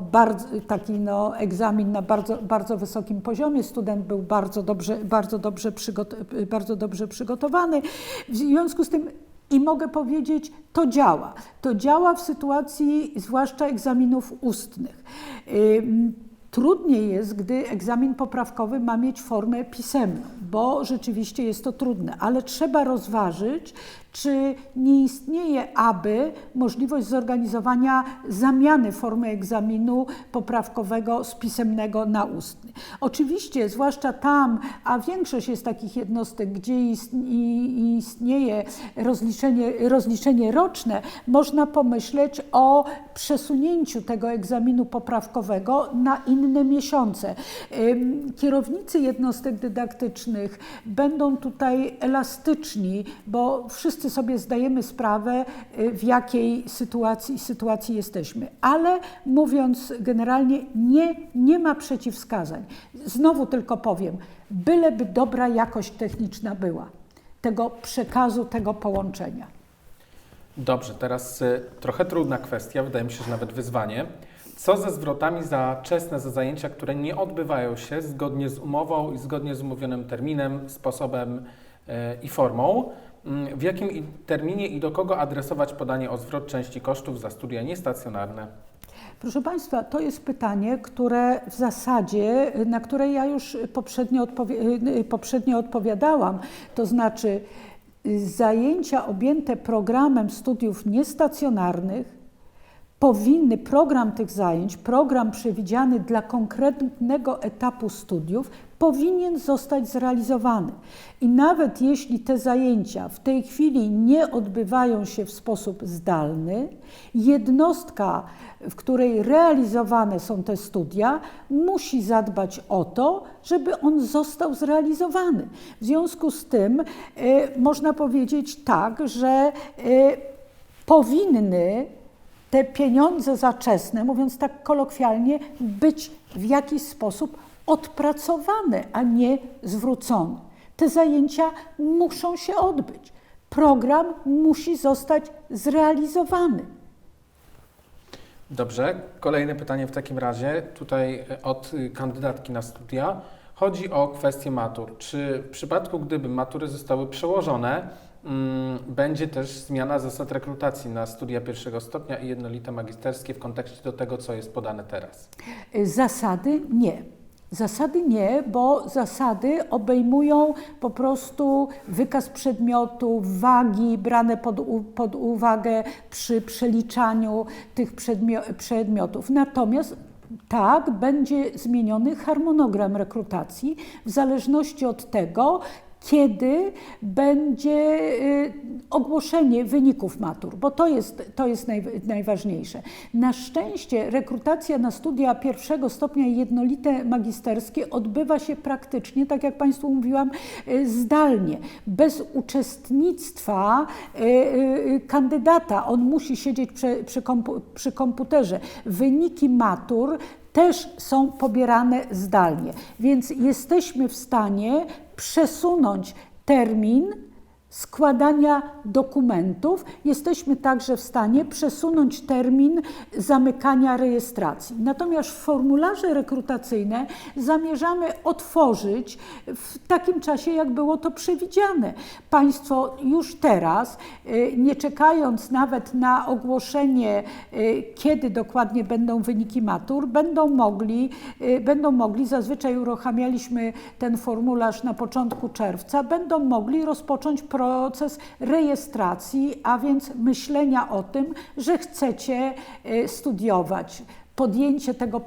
egzamin na bardzo wysokim poziomie. Student był bardzo dobrze przygotowany. W związku z tym i mogę powiedzieć, to działa. To działa w sytuacji zwłaszcza egzaminów ustnych. Trudniej jest, gdy egzamin poprawkowy ma mieć formę pisemną, bo rzeczywiście jest to trudne, ale trzeba rozważyć, czy nie istnieje możliwość zorganizowania zamiany formy egzaminu poprawkowego z pisemnego na ustny. Oczywiście, zwłaszcza tam, a większość jest takich jednostek, gdzie istnieje rozliczenie roczne, można pomyśleć o przesunięciu tego egzaminu poprawkowego na inne miesiące. Kierownicy jednostek dydaktycznych będą tutaj elastyczni, bo wszyscy sobie zdajemy sprawę, w jakiej sytuacji jesteśmy. Ale mówiąc generalnie, nie ma przeciwwskazań. Znowu tylko powiem, byleby dobra jakość techniczna była tego przekazu, tego połączenia. Dobrze, teraz trochę trudna kwestia, wydaje mi się, że nawet wyzwanie. Co ze zwrotami za czesne zajęcia, które nie odbywają się zgodnie z umową i zgodnie z umówionym terminem, sposobem i formą? W jakim terminie i do kogo adresować podanie o zwrot części kosztów za studia niestacjonarne? Proszę Państwa, to jest pytanie, które w zasadzie, na które ja już poprzednio odpowiadałam, to znaczy zajęcia objęte programem studiów niestacjonarnych program tych zajęć, program przewidziany dla konkretnego etapu studiów powinien zostać zrealizowany. I nawet jeśli te zajęcia w tej chwili nie odbywają się w sposób zdalny, jednostka, w której realizowane są te studia, musi zadbać o to, żeby on został zrealizowany. W związku z tym można powiedzieć tak, że powinny te pieniądze za czesne, mówiąc tak kolokwialnie, być w jakiś sposób odpracowane, a nie zwrócone. Te zajęcia muszą się odbyć. Program musi zostać zrealizowany. Dobrze. Kolejne pytanie w takim razie, tutaj od kandydatki na studia. Chodzi o kwestię matur. Czy w przypadku, gdyby matury zostały przełożone, będzie też zmiana zasad rekrutacji na studia pierwszego stopnia i jednolite magisterskie w kontekście do tego, co jest podane teraz? Zasady nie. Zasady nie, bo zasady obejmują po prostu wykaz przedmiotów, wagi brane pod uwagę przy przeliczaniu tych przedmiotów. Natomiast będzie zmieniony harmonogram rekrutacji w zależności od tego, kiedy będzie ogłoszenie wyników matur, bo to jest najważniejsze. Na szczęście rekrutacja na studia pierwszego stopnia i jednolite magisterskie odbywa się praktycznie, tak jak Państwu mówiłam, zdalnie, bez uczestnictwa kandydata. On musi siedzieć przy komputerze. Wyniki matur też są pobierane zdalnie, więc jesteśmy w stanie przesunąć termin składania dokumentów. Jesteśmy także w stanie przesunąć termin zamykania rejestracji. Natomiast formularze rekrutacyjne zamierzamy otworzyć w takim czasie, jak było to przewidziane. Państwo już teraz, nie czekając nawet na ogłoszenie, kiedy dokładnie będą wyniki matur, będą mogli, zazwyczaj uruchamialiśmy ten formularz na początku czerwca, będą mogli rozpocząć proces rejestracji, a więc myślenia o tym, że chcecie studiować. Podjęcie tego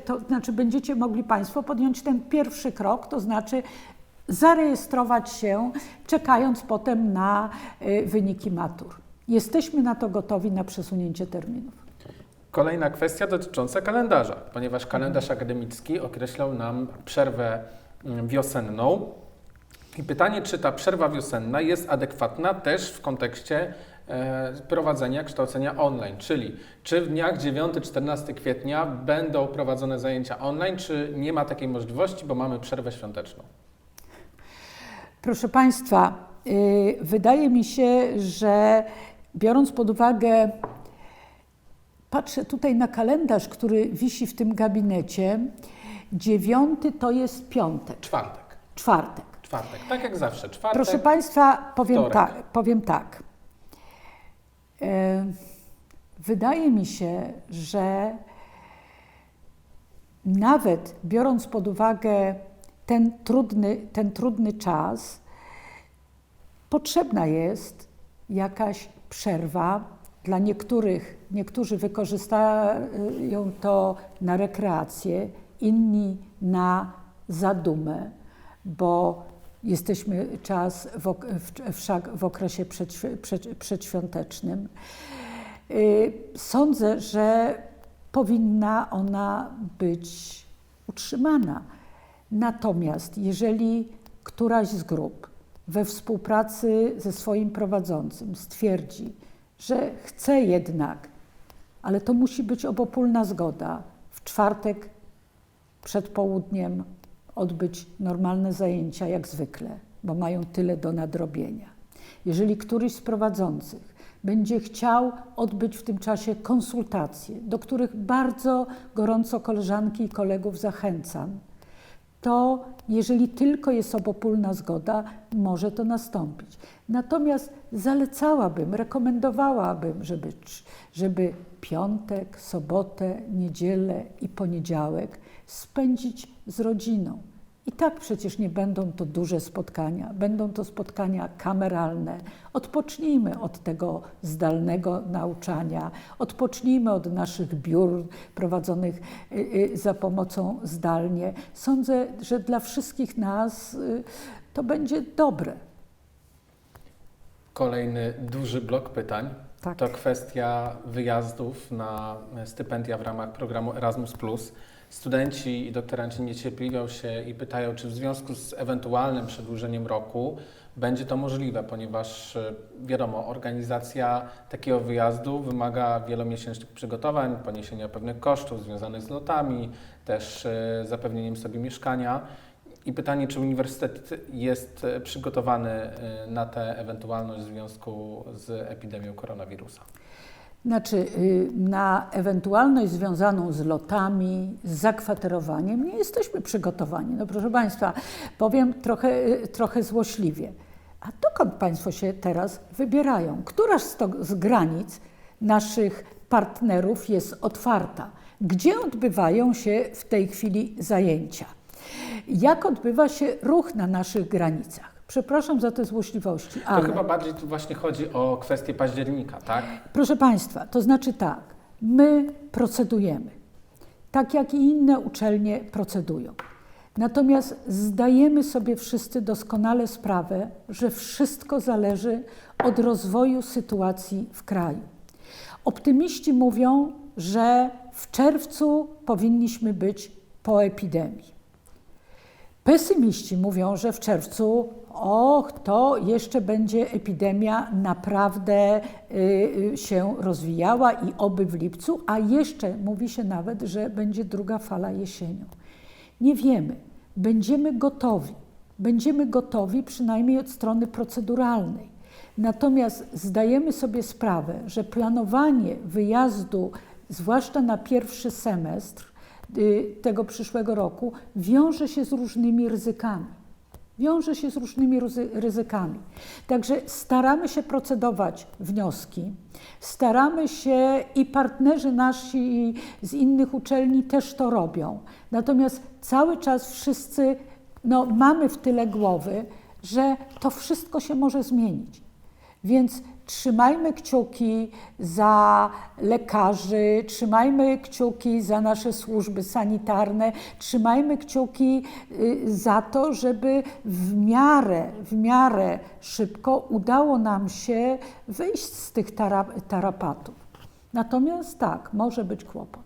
to znaczy będziecie mogli Państwo podjąć ten pierwszy krok, to znaczy zarejestrować się, czekając potem na wyniki matur. Jesteśmy na to gotowi, na przesunięcie terminów. Kolejna kwestia dotycząca kalendarza, ponieważ kalendarz akademicki określał nam przerwę wiosenną. I pytanie, czy ta przerwa wiosenna jest adekwatna też w kontekście prowadzenia kształcenia online, czyli czy w dniach 9-14 kwietnia będą prowadzone zajęcia online, czy nie ma takiej możliwości, bo mamy przerwę świąteczną? Proszę Państwa, wydaje mi się, że biorąc pod uwagę, patrzę tutaj na kalendarz, który wisi w tym gabinecie, 9 to jest piątek. Czwartek. Tak jak zawsze, czwartek. Proszę Państwa, powiem tak. Wydaje mi się, że nawet biorąc pod uwagę ten trudny czas, potrzebna jest jakaś przerwa. Dla niektórzy wykorzystają to na rekreację, inni na zadumę, bo jesteśmy wszak w okresie przedświątecznym. Sądzę, że powinna ona być utrzymana. Natomiast jeżeli któraś z grup we współpracy ze swoim prowadzącym stwierdzi, że chce jednak, ale to musi być obopólna zgoda, w czwartek przed południem odbyć normalne zajęcia jak zwykle, bo mają tyle do nadrobienia. Jeżeli któryś z prowadzących będzie chciał odbyć w tym czasie konsultacje, do których bardzo gorąco koleżanki i kolegów zachęcam, to jeżeli tylko jest obopólna zgoda, może to nastąpić. Natomiast zalecałabym, rekomendowałabym, żeby piątek, sobotę, niedzielę i poniedziałek spędzić z rodziną. I tak przecież nie będą to duże spotkania, będą to spotkania kameralne. Odpocznijmy od tego zdalnego nauczania, odpocznijmy od naszych biur prowadzonych za pomocą zdalnie. Sądzę, że dla wszystkich nas to będzie dobre. Kolejny duży blok pytań. Tak. To kwestia wyjazdów na stypendia w ramach programu Erasmus+. Studenci i doktoranci niecierpliwią się i pytają, czy w związku z ewentualnym przedłużeniem roku będzie to możliwe, ponieważ wiadomo, organizacja takiego wyjazdu wymaga wielomiesięcznych przygotowań, poniesienia pewnych kosztów związanych z lotami, też zapewnieniem sobie mieszkania. I pytanie, czy uniwersytet jest przygotowany na tę ewentualność w związku z epidemią koronawirusa? Znaczy, na ewentualność związaną z lotami, z zakwaterowaniem nie jesteśmy przygotowani. No proszę Państwa, powiem trochę złośliwie. A dokąd Państwo się teraz wybierają? Któraż z granic naszych partnerów jest otwarta? Gdzie odbywają się w tej chwili zajęcia? Jak odbywa się ruch na naszych granicach? Przepraszam za te złośliwości, ale... To chyba bardziej tu właśnie chodzi o kwestię października, tak? Proszę Państwa, to znaczy tak, my procedujemy, tak jak i inne uczelnie procedują. Natomiast zdajemy sobie wszyscy doskonale sprawę, że wszystko zależy od rozwoju sytuacji w kraju. Optymiści mówią, że w czerwcu powinniśmy być po epidemii. Pesymiści mówią, że w czerwcu, to jeszcze będzie epidemia naprawdę się rozwijała i oby w lipcu, a jeszcze mówi się nawet, że będzie druga fala jesienią. Nie wiemy. Będziemy gotowi przynajmniej od strony proceduralnej. Natomiast zdajemy sobie sprawę, że planowanie wyjazdu, zwłaszcza na pierwszy semestr tego przyszłego roku, wiąże się z różnymi ryzykami. Także staramy się procedować wnioski, staramy się i partnerzy nasi z innych uczelni też to robią. Natomiast cały czas wszyscy mamy w tyle głowy, że to wszystko się może zmienić. Więc trzymajmy kciuki za lekarzy, trzymajmy kciuki za nasze służby sanitarne, trzymajmy kciuki za to, żeby w miarę szybko udało nam się wyjść z tych tarapatów. Natomiast tak, może być kłopot.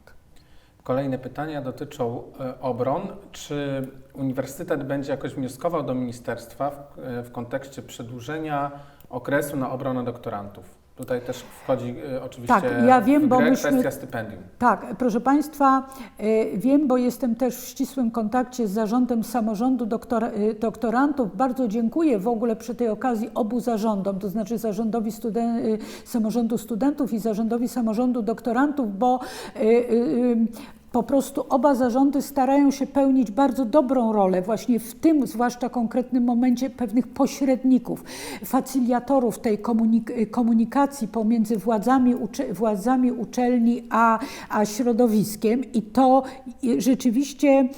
Kolejne pytania dotyczą obron. Czy uniwersytet będzie jakoś wnioskował do ministerstwa w kontekście przedłużenia okresu na obronę doktorantów? Tutaj też wchodzi oczywiście w grę kwestia stypendium. Tak, proszę Państwa, wiem, bo jestem też w ścisłym kontakcie z zarządem samorządu doktorantów. Bardzo dziękuję w ogóle przy tej okazji obu zarządom, to znaczy zarządowi samorządu studentów i zarządowi samorządu doktorantów, bo po prostu oba zarządy starają się pełnić bardzo dobrą rolę właśnie w tym, zwłaszcza konkretnym momencie, pewnych pośredników, facylitatorów tej komunikacji pomiędzy władzami uczelni a środowiskiem i to rzeczywiście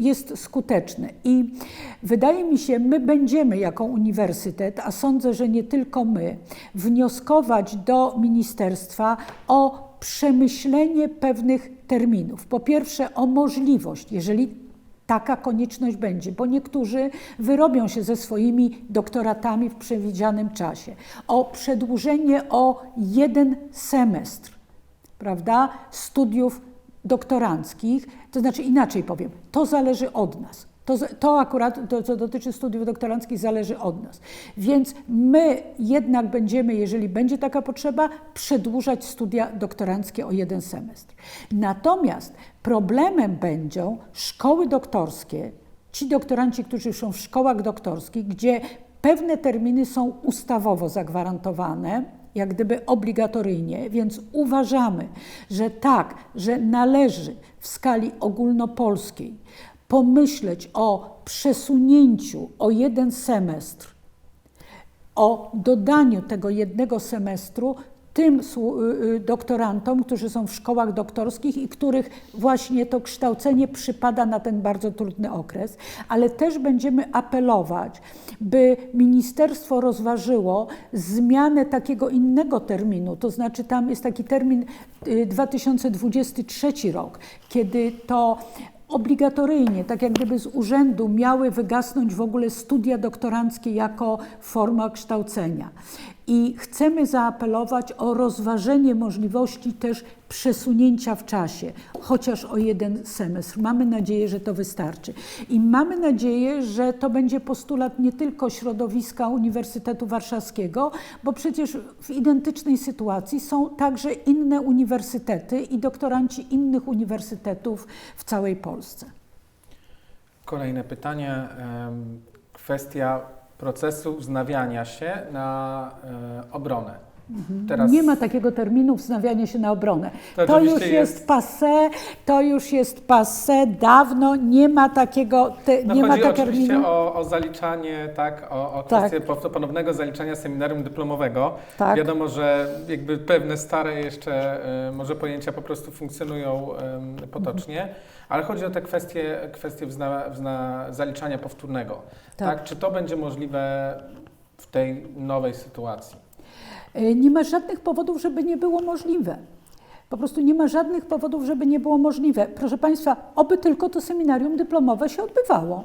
jest skuteczne. I wydaje mi się, my będziemy jako uniwersytet, a sądzę, że nie tylko my, wnioskować do ministerstwa o przemyślenie pewnych terminów. Po pierwsze o możliwość, jeżeli taka konieczność będzie, bo niektórzy wyrobią się ze swoimi doktoratami w przewidzianym czasie, o przedłużenie o 1 semestr, prawda, studiów doktoranckich, to znaczy inaczej powiem, to zależy od nas. To akurat, co dotyczy studiów doktoranckich, zależy od nas. Więc my jednak będziemy, jeżeli będzie taka potrzeba, przedłużać studia doktoranckie o 1 semestr. Natomiast problemem będą szkoły doktorskie, ci doktoranci, którzy są w szkołach doktorskich, gdzie pewne terminy są ustawowo zagwarantowane, jak gdyby obligatoryjnie, więc uważamy, że należy w skali ogólnopolskiej pomyśleć o przesunięciu o 1 semestr, o dodaniu tego 1 semestru tym doktorantom, którzy są w szkołach doktorskich i których właśnie to kształcenie przypada na ten bardzo trudny okres, ale też będziemy apelować, by ministerstwo rozważyło zmianę takiego innego terminu, to znaczy tam jest taki termin 2023 rok, kiedy to obligatoryjnie, tak jak gdyby z urzędu miały wygasnąć w ogóle studia doktoranckie jako forma kształcenia. I chcemy zaapelować o rozważenie możliwości też przesunięcia w czasie, chociaż o 1 semestr. Mamy nadzieję, że to wystarczy. I mamy nadzieję, że to będzie postulat nie tylko środowiska Uniwersytetu Warszawskiego, bo przecież w identycznej sytuacji są także inne uniwersytety i doktoranci innych uniwersytetów w całej Polsce. Kolejne pytanie. Kwestia procesu wznawiania się na obronę. Teraz... Nie ma takiego terminu wznawiania się na obronę. To już jest passé, dawno nie ma takiego terminu. Chodzi oczywiście o zaliczanie, tak, o kwestię ponownego zaliczania seminarium dyplomowego. Tak. Wiadomo, że jakby pewne stare jeszcze może pojęcia po prostu funkcjonują potocznie, ale chodzi o te kwestie zaliczania powtórnego. Tak. Czy to będzie możliwe w tej nowej sytuacji? Nie ma żadnych powodów, żeby nie było możliwe. Po prostu nie ma żadnych powodów, żeby nie było możliwe. Proszę Państwa, oby tylko to seminarium dyplomowe się odbywało.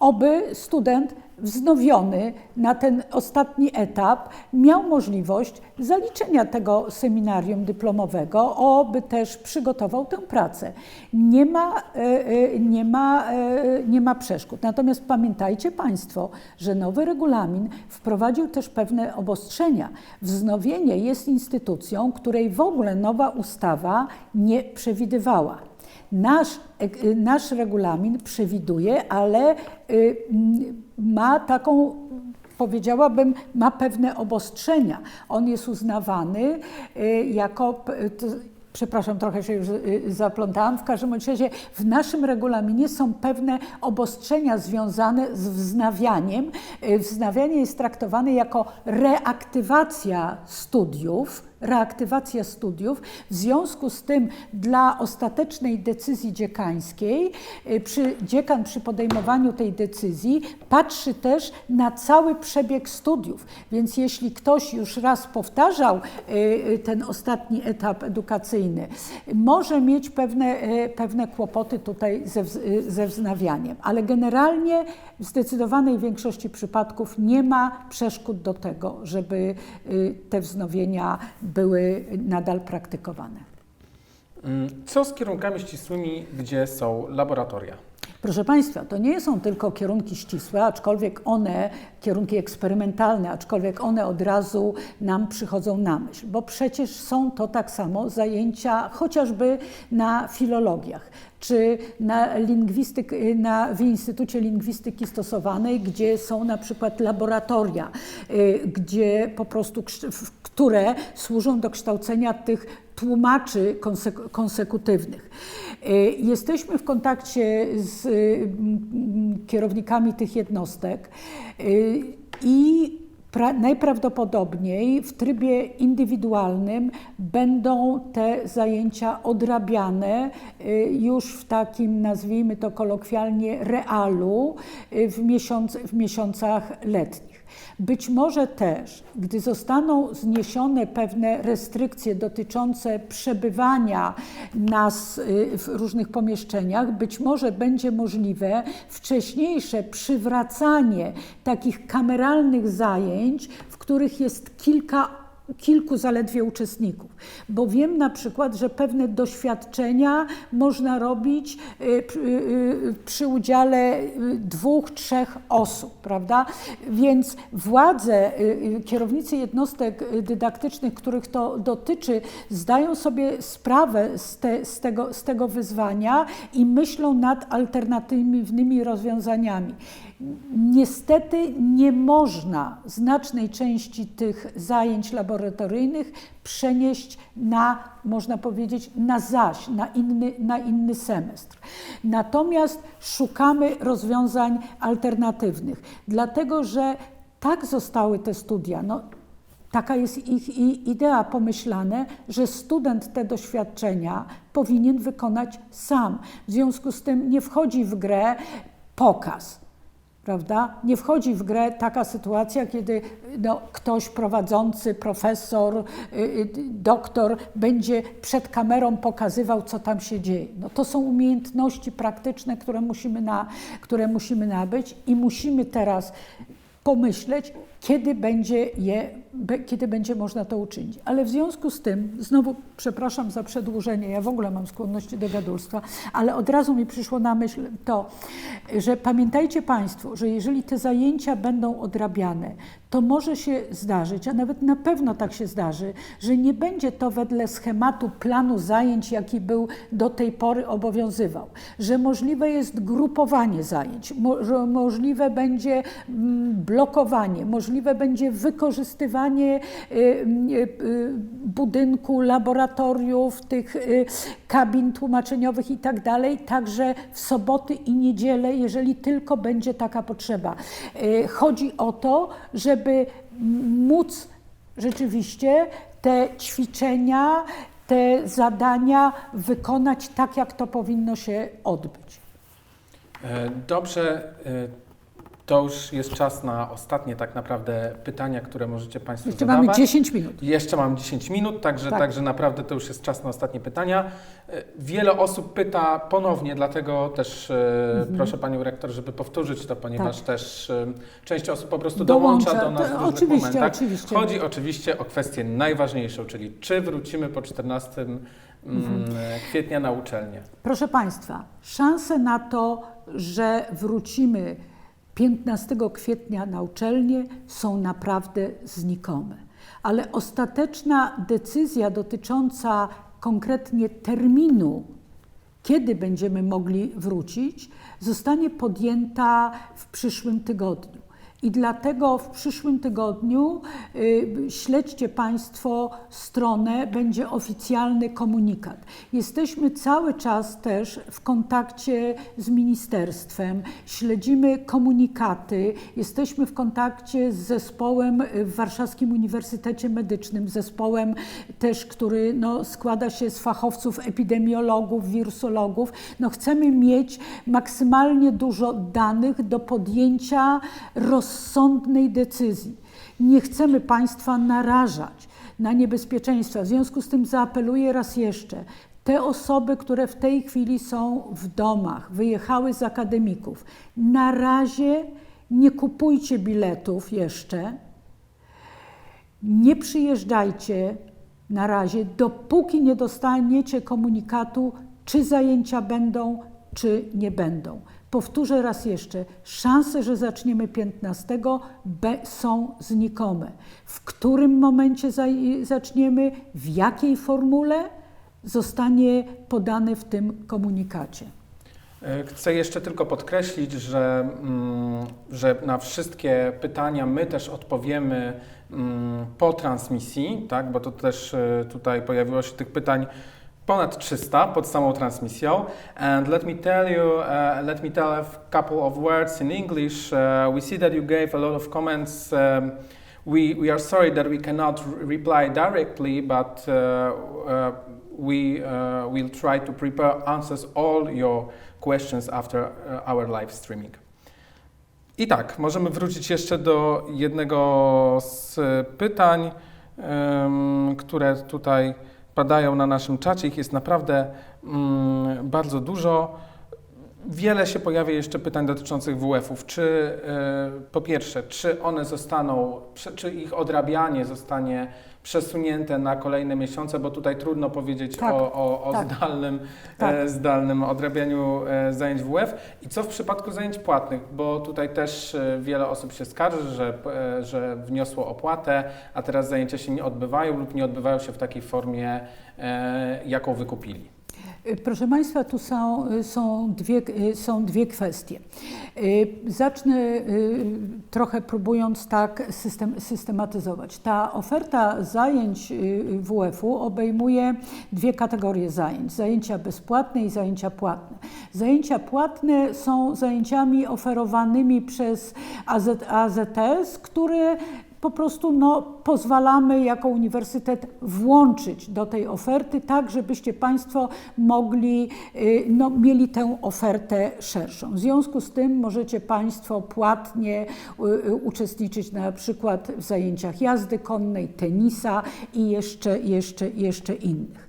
Oby student wznowiony na ten ostatni etap miał możliwość zaliczenia tego seminarium dyplomowego, oby też przygotował tę pracę. Nie ma przeszkód. Natomiast pamiętajcie Państwo, że nowy regulamin wprowadził też pewne obostrzenia. Wznowienie jest instytucją, której w ogóle nowa ustawa nie przewidywała. Nasz regulamin przewiduje, ale ma taką, powiedziałabym, ma pewne obostrzenia. On jest uznawany jako, przepraszam, trochę się już zaplątałam, w każdym razie w naszym regulaminie są pewne obostrzenia związane z wznawianiem. Wznawianie jest traktowane jako reaktywacja studiów, w związku z tym dla ostatecznej decyzji dziekańskiej dziekan przy podejmowaniu tej decyzji patrzy też na cały przebieg studiów, więc jeśli ktoś już raz powtarzał ten ostatni etap edukacyjny, może mieć pewne kłopoty tutaj ze wznawianiem, ale generalnie w zdecydowanej większości przypadków nie ma przeszkód do tego, żeby te wznowienia były nadal praktykowane. Co z kierunkami ścisłymi, gdzie są laboratoria? Proszę Państwa, to nie są tylko kierunki ścisłe, kierunki eksperymentalne, aczkolwiek one od razu nam przychodzą na myśl, bo przecież są to tak samo zajęcia chociażby na filologiach, czy w Instytucie Lingwistyki Stosowanej, gdzie są na przykład laboratoria, gdzie po prostu, które służą do kształcenia tych tłumaczy konsekutywnych. Jesteśmy w kontakcie z kierownikami tych jednostek i najprawdopodobniej w trybie indywidualnym będą te zajęcia odrabiane już w takim, nazwijmy to kolokwialnie, realu w miesiącach letnich. Być może też, gdy zostaną zniesione pewne restrykcje dotyczące przebywania nas w różnych pomieszczeniach, być może będzie możliwe wcześniejsze przywracanie takich kameralnych zajęć, w których jest kilku zaledwie uczestników, bo wiem na przykład, że pewne doświadczenia można robić przy udziale 2-3 osób, prawda? Więc władze, kierownicy jednostek dydaktycznych, których to dotyczy, zdają sobie sprawę z tego wyzwania i myślą nad alternatywnymi rozwiązaniami. Niestety nie można znacznej części tych zajęć laboratoryjnych przenieść można powiedzieć, na inny semestr. Natomiast szukamy rozwiązań alternatywnych, dlatego że tak zostały te studia. Taka jest ich idea pomyślane, że student te doświadczenia powinien wykonać sam. W związku z tym nie wchodzi w grę pokaz. Prawda? Nie wchodzi w grę taka sytuacja, kiedy ktoś prowadzący, profesor, doktor będzie przed kamerą pokazywał, co tam się dzieje. To są umiejętności praktyczne, które musimy nabyć i musimy teraz pomyśleć, kiedy będzie można to uczynić. Ale w związku z tym, znowu przepraszam za przedłużenie, ja w ogóle mam skłonności do gadulstwa, ale od razu mi przyszło na myśl to, że pamiętajcie Państwo, że jeżeli te zajęcia będą odrabiane, to może się zdarzyć, a nawet na pewno tak się zdarzy, że nie będzie to wedle schematu planu zajęć, jaki był do tej pory obowiązywał, że możliwe jest grupowanie zajęć, że możliwe będzie blokowanie, możliwe będzie wykorzystywanie budynku, laboratoriów, tych kabin tłumaczeniowych i tak dalej, także w soboty i niedzielę, jeżeli tylko będzie taka potrzeba. Chodzi o to, żeby móc rzeczywiście te ćwiczenia, te zadania wykonać tak, jak to powinno się odbyć. Dobrze. To już jest czas na ostatnie tak naprawdę pytania, które możecie Państwo Jeszcze zadawać. mamy 10 minut. Jeszcze mam 10 minut, także naprawdę to już jest czas na ostatnie pytania. Wiele osób pyta ponownie, dlatego też proszę Panią Rektor, żeby powtórzyć to, ponieważ też część osób po prostu dołącza do nas w różnych momentach. Oczywiście. Chodzi oczywiście o kwestię najważniejszą, czyli czy wrócimy po 14 kwietnia na uczelnię. Proszę Państwa, szanse na to, że wrócimy 15 kwietnia na uczelnię są naprawdę znikome. Ale ostateczna decyzja dotycząca konkretnie terminu, kiedy będziemy mogli wrócić, zostanie podjęta w przyszłym tygodniu. I dlatego w przyszłym tygodniu śledźcie Państwo stronę, będzie oficjalny komunikat. Jesteśmy cały czas też w kontakcie z ministerstwem, śledzimy komunikaty, jesteśmy w kontakcie z zespołem w Warszawskim Uniwersytecie Medycznym, zespołem też, który składa się z fachowców epidemiologów, wirusologów. Chcemy mieć maksymalnie dużo danych do podjęcia rozsądnej decyzji. Nie chcemy Państwa narażać na niebezpieczeństwa. W związku z tym zaapeluję raz jeszcze. Te osoby, które w tej chwili są w domach, wyjechały z akademików, na razie nie kupujcie biletów jeszcze, nie przyjeżdżajcie na razie, dopóki nie dostaniecie komunikatu, czy zajęcia będą, czy nie będą. Powtórzę raz jeszcze, szanse, że zaczniemy 15 są znikome. W którym momencie zaczniemy, w jakiej formule, zostanie podane w tym komunikacie. Chcę jeszcze tylko podkreślić, że na wszystkie pytania my też odpowiemy po transmisji, tak? Bo to też tutaj pojawiło się tych pytań ponad 300 pod samą transmisją. And let me tell a couple of words in English. We see that you gave a lot of comments. We are sorry that we cannot reply directly, but we will try to prepare answers all your questions after our live streaming. I tak, możemy wrócić jeszcze do jednego z pytań, które tutaj padają na naszym czacie. Ich jest naprawdę bardzo dużo. Wiele się pojawia jeszcze pytań dotyczących WF-ów. Po pierwsze, czy one zostaną, czy ich odrabianie zostanie przesunięte na kolejne miesiące, bo tutaj trudno powiedzieć o zdalnym odrabianiu zajęć WF. I co w przypadku zajęć płatnych, bo tutaj też wiele osób się skarży, że wniosło opłatę, a teraz zajęcia się nie odbywają lub nie odbywają się w takiej formie, jaką wykupili. Proszę Państwa, tu są dwie kwestie. Zacznę trochę próbując tak systematyzować. Ta oferta zajęć WF-u obejmuje dwie kategorie zajęć. Zajęcia bezpłatne i zajęcia płatne. Zajęcia płatne są zajęciami oferowanymi przez AZS, które po prostu pozwalamy jako uniwersytet włączyć do tej oferty, tak żebyście Państwo mogli, mieli tę ofertę szerszą. W związku z tym możecie Państwo płatnie uczestniczyć na przykład w zajęciach jazdy konnej, tenisa i jeszcze innych.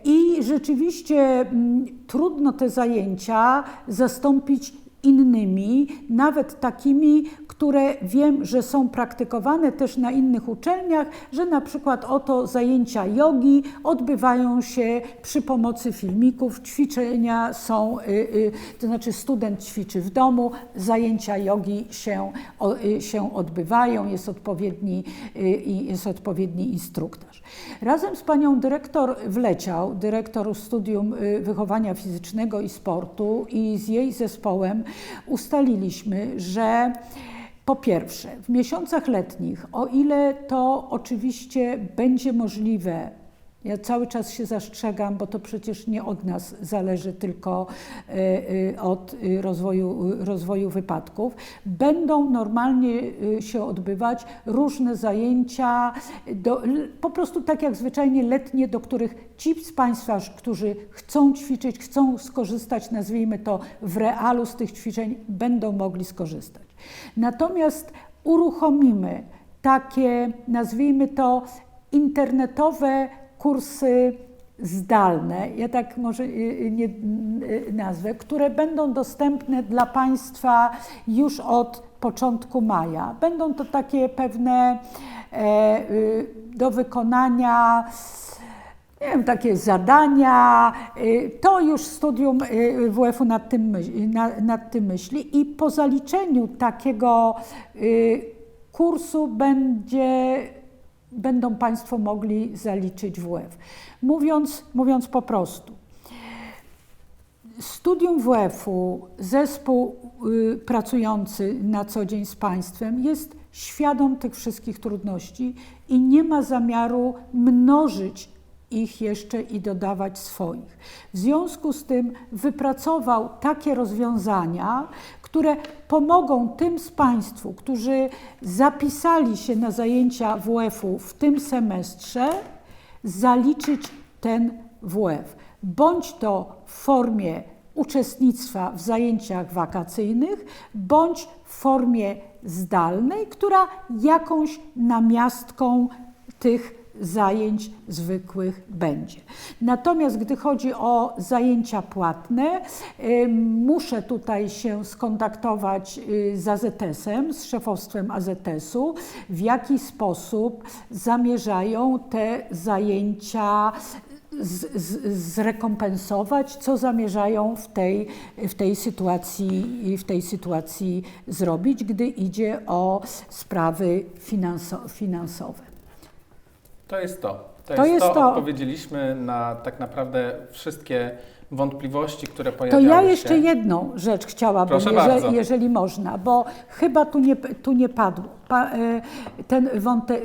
I rzeczywiście trudno te zajęcia zastąpić innymi, nawet takimi, które wiem, że są praktykowane też na innych uczelniach, że na przykład zajęcia jogi odbywają się przy pomocy filmików, ćwiczenia są, to znaczy student ćwiczy w domu, zajęcia jogi się odbywają, jest odpowiedni instruktaż. Razem z panią dyrektor wleciał, dyrektor Studium Wychowania Fizycznego i Sportu i z jej zespołem ustaliliśmy, że po pierwsze, w miesiącach letnich, o ile to oczywiście będzie możliwe Ja cały czas się zastrzegam, bo to przecież nie od nas zależy, tylko od rozwoju wypadków. Będą normalnie się odbywać różne zajęcia, po prostu tak jak zwyczajnie letnie, do których ci z Państwa, którzy chcą ćwiczyć, chcą skorzystać, nazwijmy to w realu z tych ćwiczeń, będą mogli skorzystać. Natomiast uruchomimy takie, nazwijmy to, internetowe kursy zdalne, ja tak może nie nazwę, które będą dostępne dla Państwa już od początku maja. Będą to takie pewne do wykonania, nie wiem, takie zadania, to już studium WF-u nad tym myśli i po zaliczeniu takiego kursu będą Państwo mogli zaliczyć WF. Mówiąc po prostu, studium WF-u, zespół pracujący na co dzień z Państwem jest świadom tych wszystkich trudności i nie ma zamiaru mnożyć ich jeszcze i dodawać swoich. W związku z tym wypracował takie rozwiązania, które pomogą tym z Państwu, którzy zapisali się na zajęcia WF-u w tym semestrze, zaliczyć ten WF. Bądź to w formie uczestnictwa w zajęciach wakacyjnych, bądź w formie zdalnej, która jakąś namiastką tych zajęć zwykłych będzie. Natomiast gdy chodzi o zajęcia płatne, muszę tutaj się skontaktować z AZS-em, z szefostwem AZS-u, w jaki sposób zamierzają te zajęcia zrekompensować, co zamierzają w tej sytuacji zrobić, gdy idzie o sprawy finansowe. To jest to. Odpowiedzieliśmy na tak naprawdę wszystkie wątpliwości, które pojawiały się. To ja jeszcze jedną rzecz chciałabym, jeżeli można, bo chyba tu nie padł,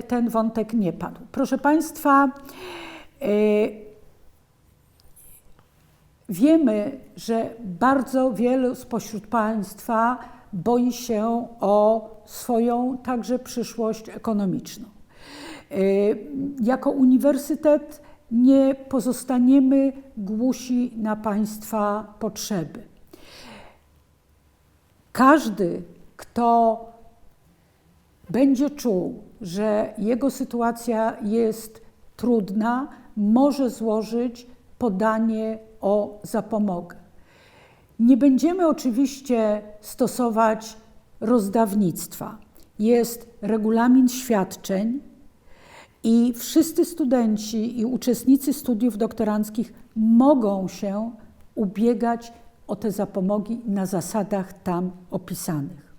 ten wątek nie padł. Proszę Państwa, wiemy, że bardzo wielu spośród Państwa boi się o swoją także przyszłość ekonomiczną. Jako uniwersytet nie pozostaniemy głusi na Państwa potrzeby. Każdy, kto będzie czuł, że jego sytuacja jest trudna, może złożyć podanie o zapomogę. Nie będziemy oczywiście stosować rozdawnictwa. Jest regulamin świadczeń i wszyscy studenci i uczestnicy studiów doktoranckich mogą się ubiegać o te zapomogi na zasadach tam opisanych.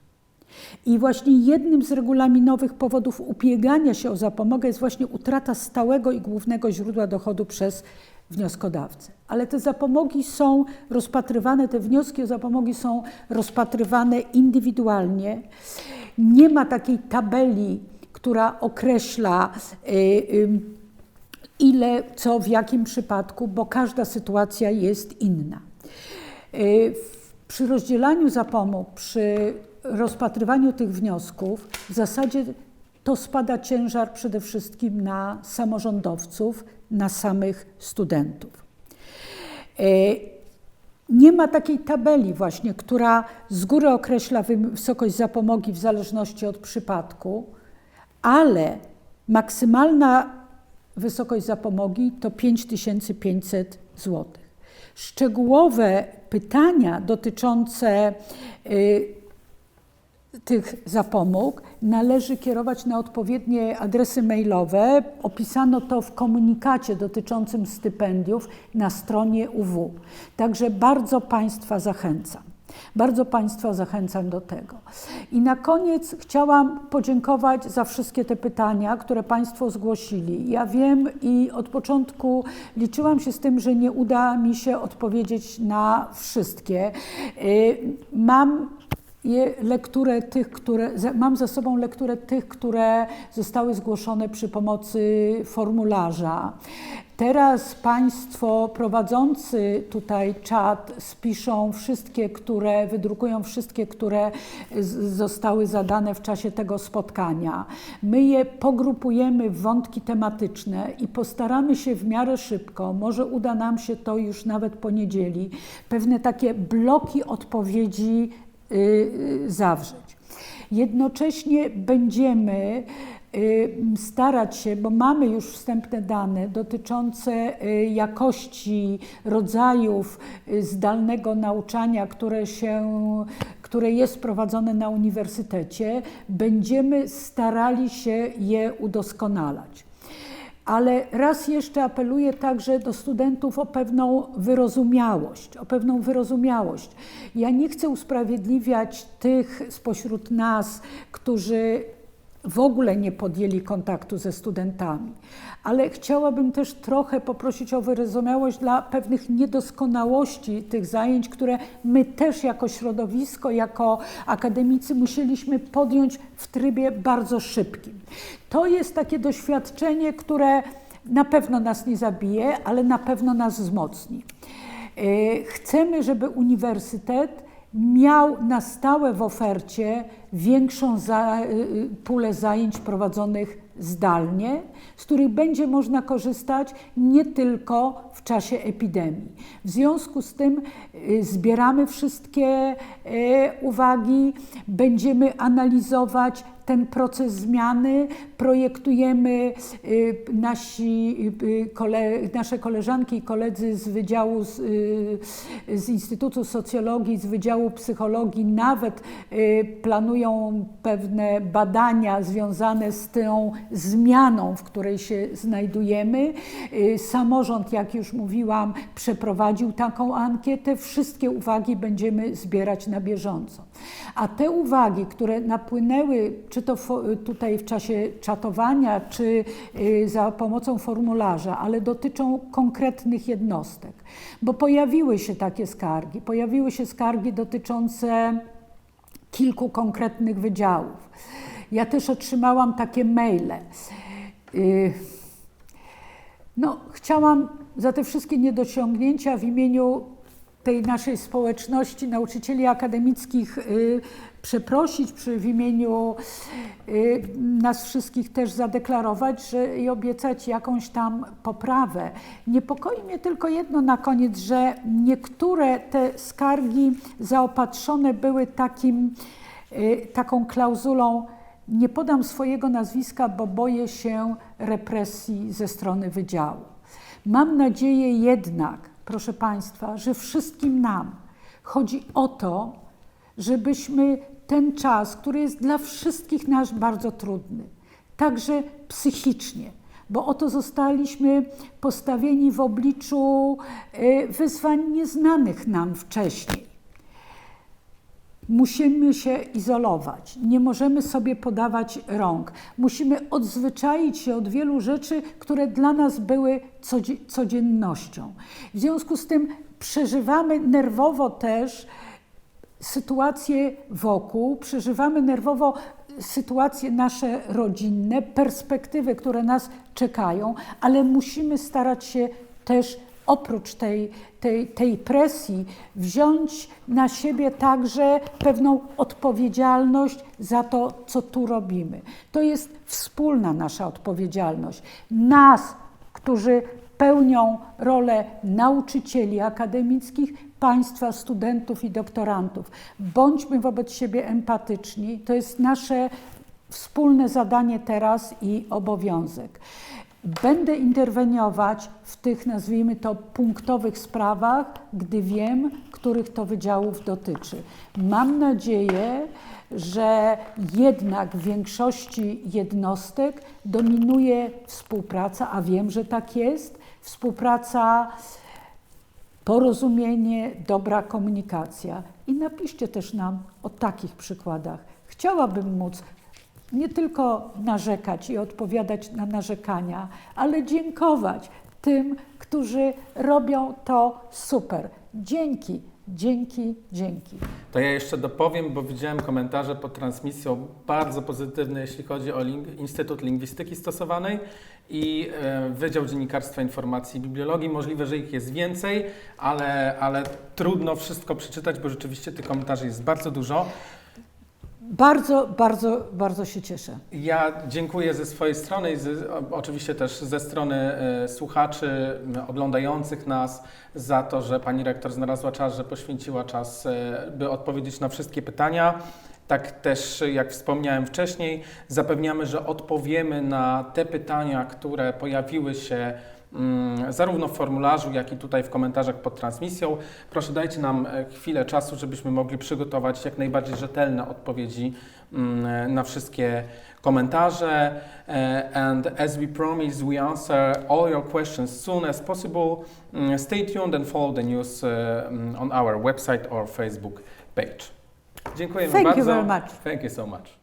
I właśnie jednym z regulaminowych powodów ubiegania się o zapomogę jest właśnie utrata stałego i głównego źródła dochodu przez wnioskodawcę. Ale te zapomogi są rozpatrywane, te wnioski o zapomogi są rozpatrywane indywidualnie. Nie ma takiej tabeli, która określa ile, co, w jakim przypadku, bo każda sytuacja jest inna. Przy rozdzielaniu zapomóg, przy rozpatrywaniu tych wniosków w zasadzie to spada ciężar przede wszystkim na samorządowców, na samych studentów. Nie ma takiej tabeli właśnie, która z góry określa wysokość zapomogi w zależności od przypadku, ale maksymalna wysokość zapomogi to 5500 zł. Szczegółowe pytania dotyczące tych zapomóg należy kierować na odpowiednie adresy mailowe. Opisano to w komunikacie dotyczącym stypendiów na stronie UW. Także bardzo Państwa zachęcam. Bardzo Państwa zachęcam do tego. I na koniec chciałam podziękować za wszystkie te pytania, które Państwo zgłosili. Ja wiem i od początku liczyłam się z tym, że nie uda mi się odpowiedzieć na wszystkie. Mam za sobą lekturę tych, które zostały zgłoszone przy pomocy formularza. Teraz Państwo prowadzący tutaj czat spiszą wszystkie, wydrukują wszystkie, które zostały zadane w czasie tego spotkania. My je pogrupujemy w wątki tematyczne i postaramy się w miarę szybko, może uda nam się to już nawet po niedzieli, pewne takie bloki odpowiedzi zawrzeć. Jednocześnie będziemy starać się, bo mamy już wstępne dane dotyczące jakości rodzajów zdalnego nauczania, które jest prowadzone na uniwersytecie, będziemy starali się je udoskonalać. Ale raz jeszcze apeluję także do studentów o pewną wyrozumiałość. Ja nie chcę usprawiedliwiać tych spośród nas, którzy w ogóle nie podjęli kontaktu ze studentami, ale chciałabym też trochę poprosić o wyrozumiałość dla pewnych niedoskonałości tych zajęć, które my też jako środowisko, jako akademicy musieliśmy podjąć w trybie bardzo szybkim. To jest takie doświadczenie, które na pewno nas nie zabije, ale na pewno nas wzmocni. Chcemy, żeby uniwersytet miał na stałe w ofercie większą pulę zajęć prowadzonych zdalnie, z których będzie można korzystać nie tylko w czasie epidemii. W związku z tym zbieramy wszystkie uwagi, będziemy analizować ten proces zmiany, projektujemy nasze koleżanki i koledzy z Wydziału, z Instytutu Socjologii, z Wydziału Psychologii nawet planują pewne badania związane z tą zmianą, w której się znajdujemy. Samorząd, jak już mówiłam, przeprowadził taką ankietę. Wszystkie uwagi będziemy zbierać na bieżąco. A te uwagi, które napłynęły, czy to tutaj w czasie czatowania, czy za pomocą formularza, ale dotyczą konkretnych jednostek, bo pojawiły się takie skargi. Pojawiły się skargi dotyczące kilku konkretnych wydziałów. Ja też otrzymałam takie maile. Chciałam za te wszystkie niedociągnięcia w imieniu tej naszej społeczności nauczycieli akademickich przeprosić, w imieniu nas wszystkich też zadeklarować i obiecać jakąś tam poprawę. Niepokoi mnie tylko jedno na koniec, że niektóre te skargi zaopatrzone były taką klauzulą: nie podam swojego nazwiska, bo boję się represji ze strony wydziału. Mam nadzieję jednak, proszę Państwa, że wszystkim nam chodzi o to, żebyśmy ten czas, który jest dla wszystkich nas bardzo trudny, także psychicznie, bo oto zostaliśmy postawieni w obliczu wyzwań nieznanych nam wcześniej. Musimy się izolować, nie możemy sobie podawać rąk. Musimy odzwyczaić się od wielu rzeczy, które dla nas były codziennością. W związku z tym przeżywamy nerwowo też sytuacje wokół, przeżywamy nerwowo sytuacje nasze rodzinne, perspektywy, które nas czekają, ale musimy starać się też oprócz tej presji wziąć na siebie także pewną odpowiedzialność za to, co tu robimy. To jest wspólna nasza odpowiedzialność. Nas, którzy pełnią rolę nauczycieli akademickich, Państwa, studentów i doktorantów. Bądźmy wobec siebie empatyczni. To jest nasze wspólne zadanie teraz i obowiązek. Będę interweniować w tych, nazwijmy to, punktowych sprawach, gdy wiem, których to wydziałów dotyczy. Mam nadzieję, że jednak w większości jednostek dominuje współpraca, a wiem, że tak jest, współpraca, porozumienie, dobra komunikacja. I napiszcie też nam o takich przykładach. Chciałabym móc nie tylko narzekać i odpowiadać na narzekania, ale dziękować tym, którzy robią to super. Dzięki, Dzięki, dzięki. To ja jeszcze dopowiem, bo widziałem komentarze pod transmisją bardzo pozytywne, jeśli chodzi o Instytut Lingwistyki Stosowanej i Wydział Dziennikarstwa, Informacji i Bibliologii. Możliwe, że ich jest więcej, ale trudno wszystko przeczytać, bo rzeczywiście tych komentarzy jest bardzo dużo. Bardzo, bardzo, bardzo się cieszę. Ja dziękuję ze swojej strony i oczywiście też ze strony słuchaczy oglądających nas za to, że pani rektor znalazła czas, że poświęciła czas, by odpowiedzieć na wszystkie pytania. Tak też, jak wspomniałem wcześniej, zapewniamy, że odpowiemy na te pytania, które pojawiły się zarówno w formularzu, jak i tutaj w komentarzach pod transmisją. Proszę, dajcie nam chwilę czasu, żebyśmy mogli przygotować jak najbardziej rzetelne odpowiedzi na wszystkie komentarze. And as we promise, we answer all your questions soon as possible. Stay tuned and follow the news on our website or Facebook page. Dziękujemy bardzo. Thank you very much. Thank you so much.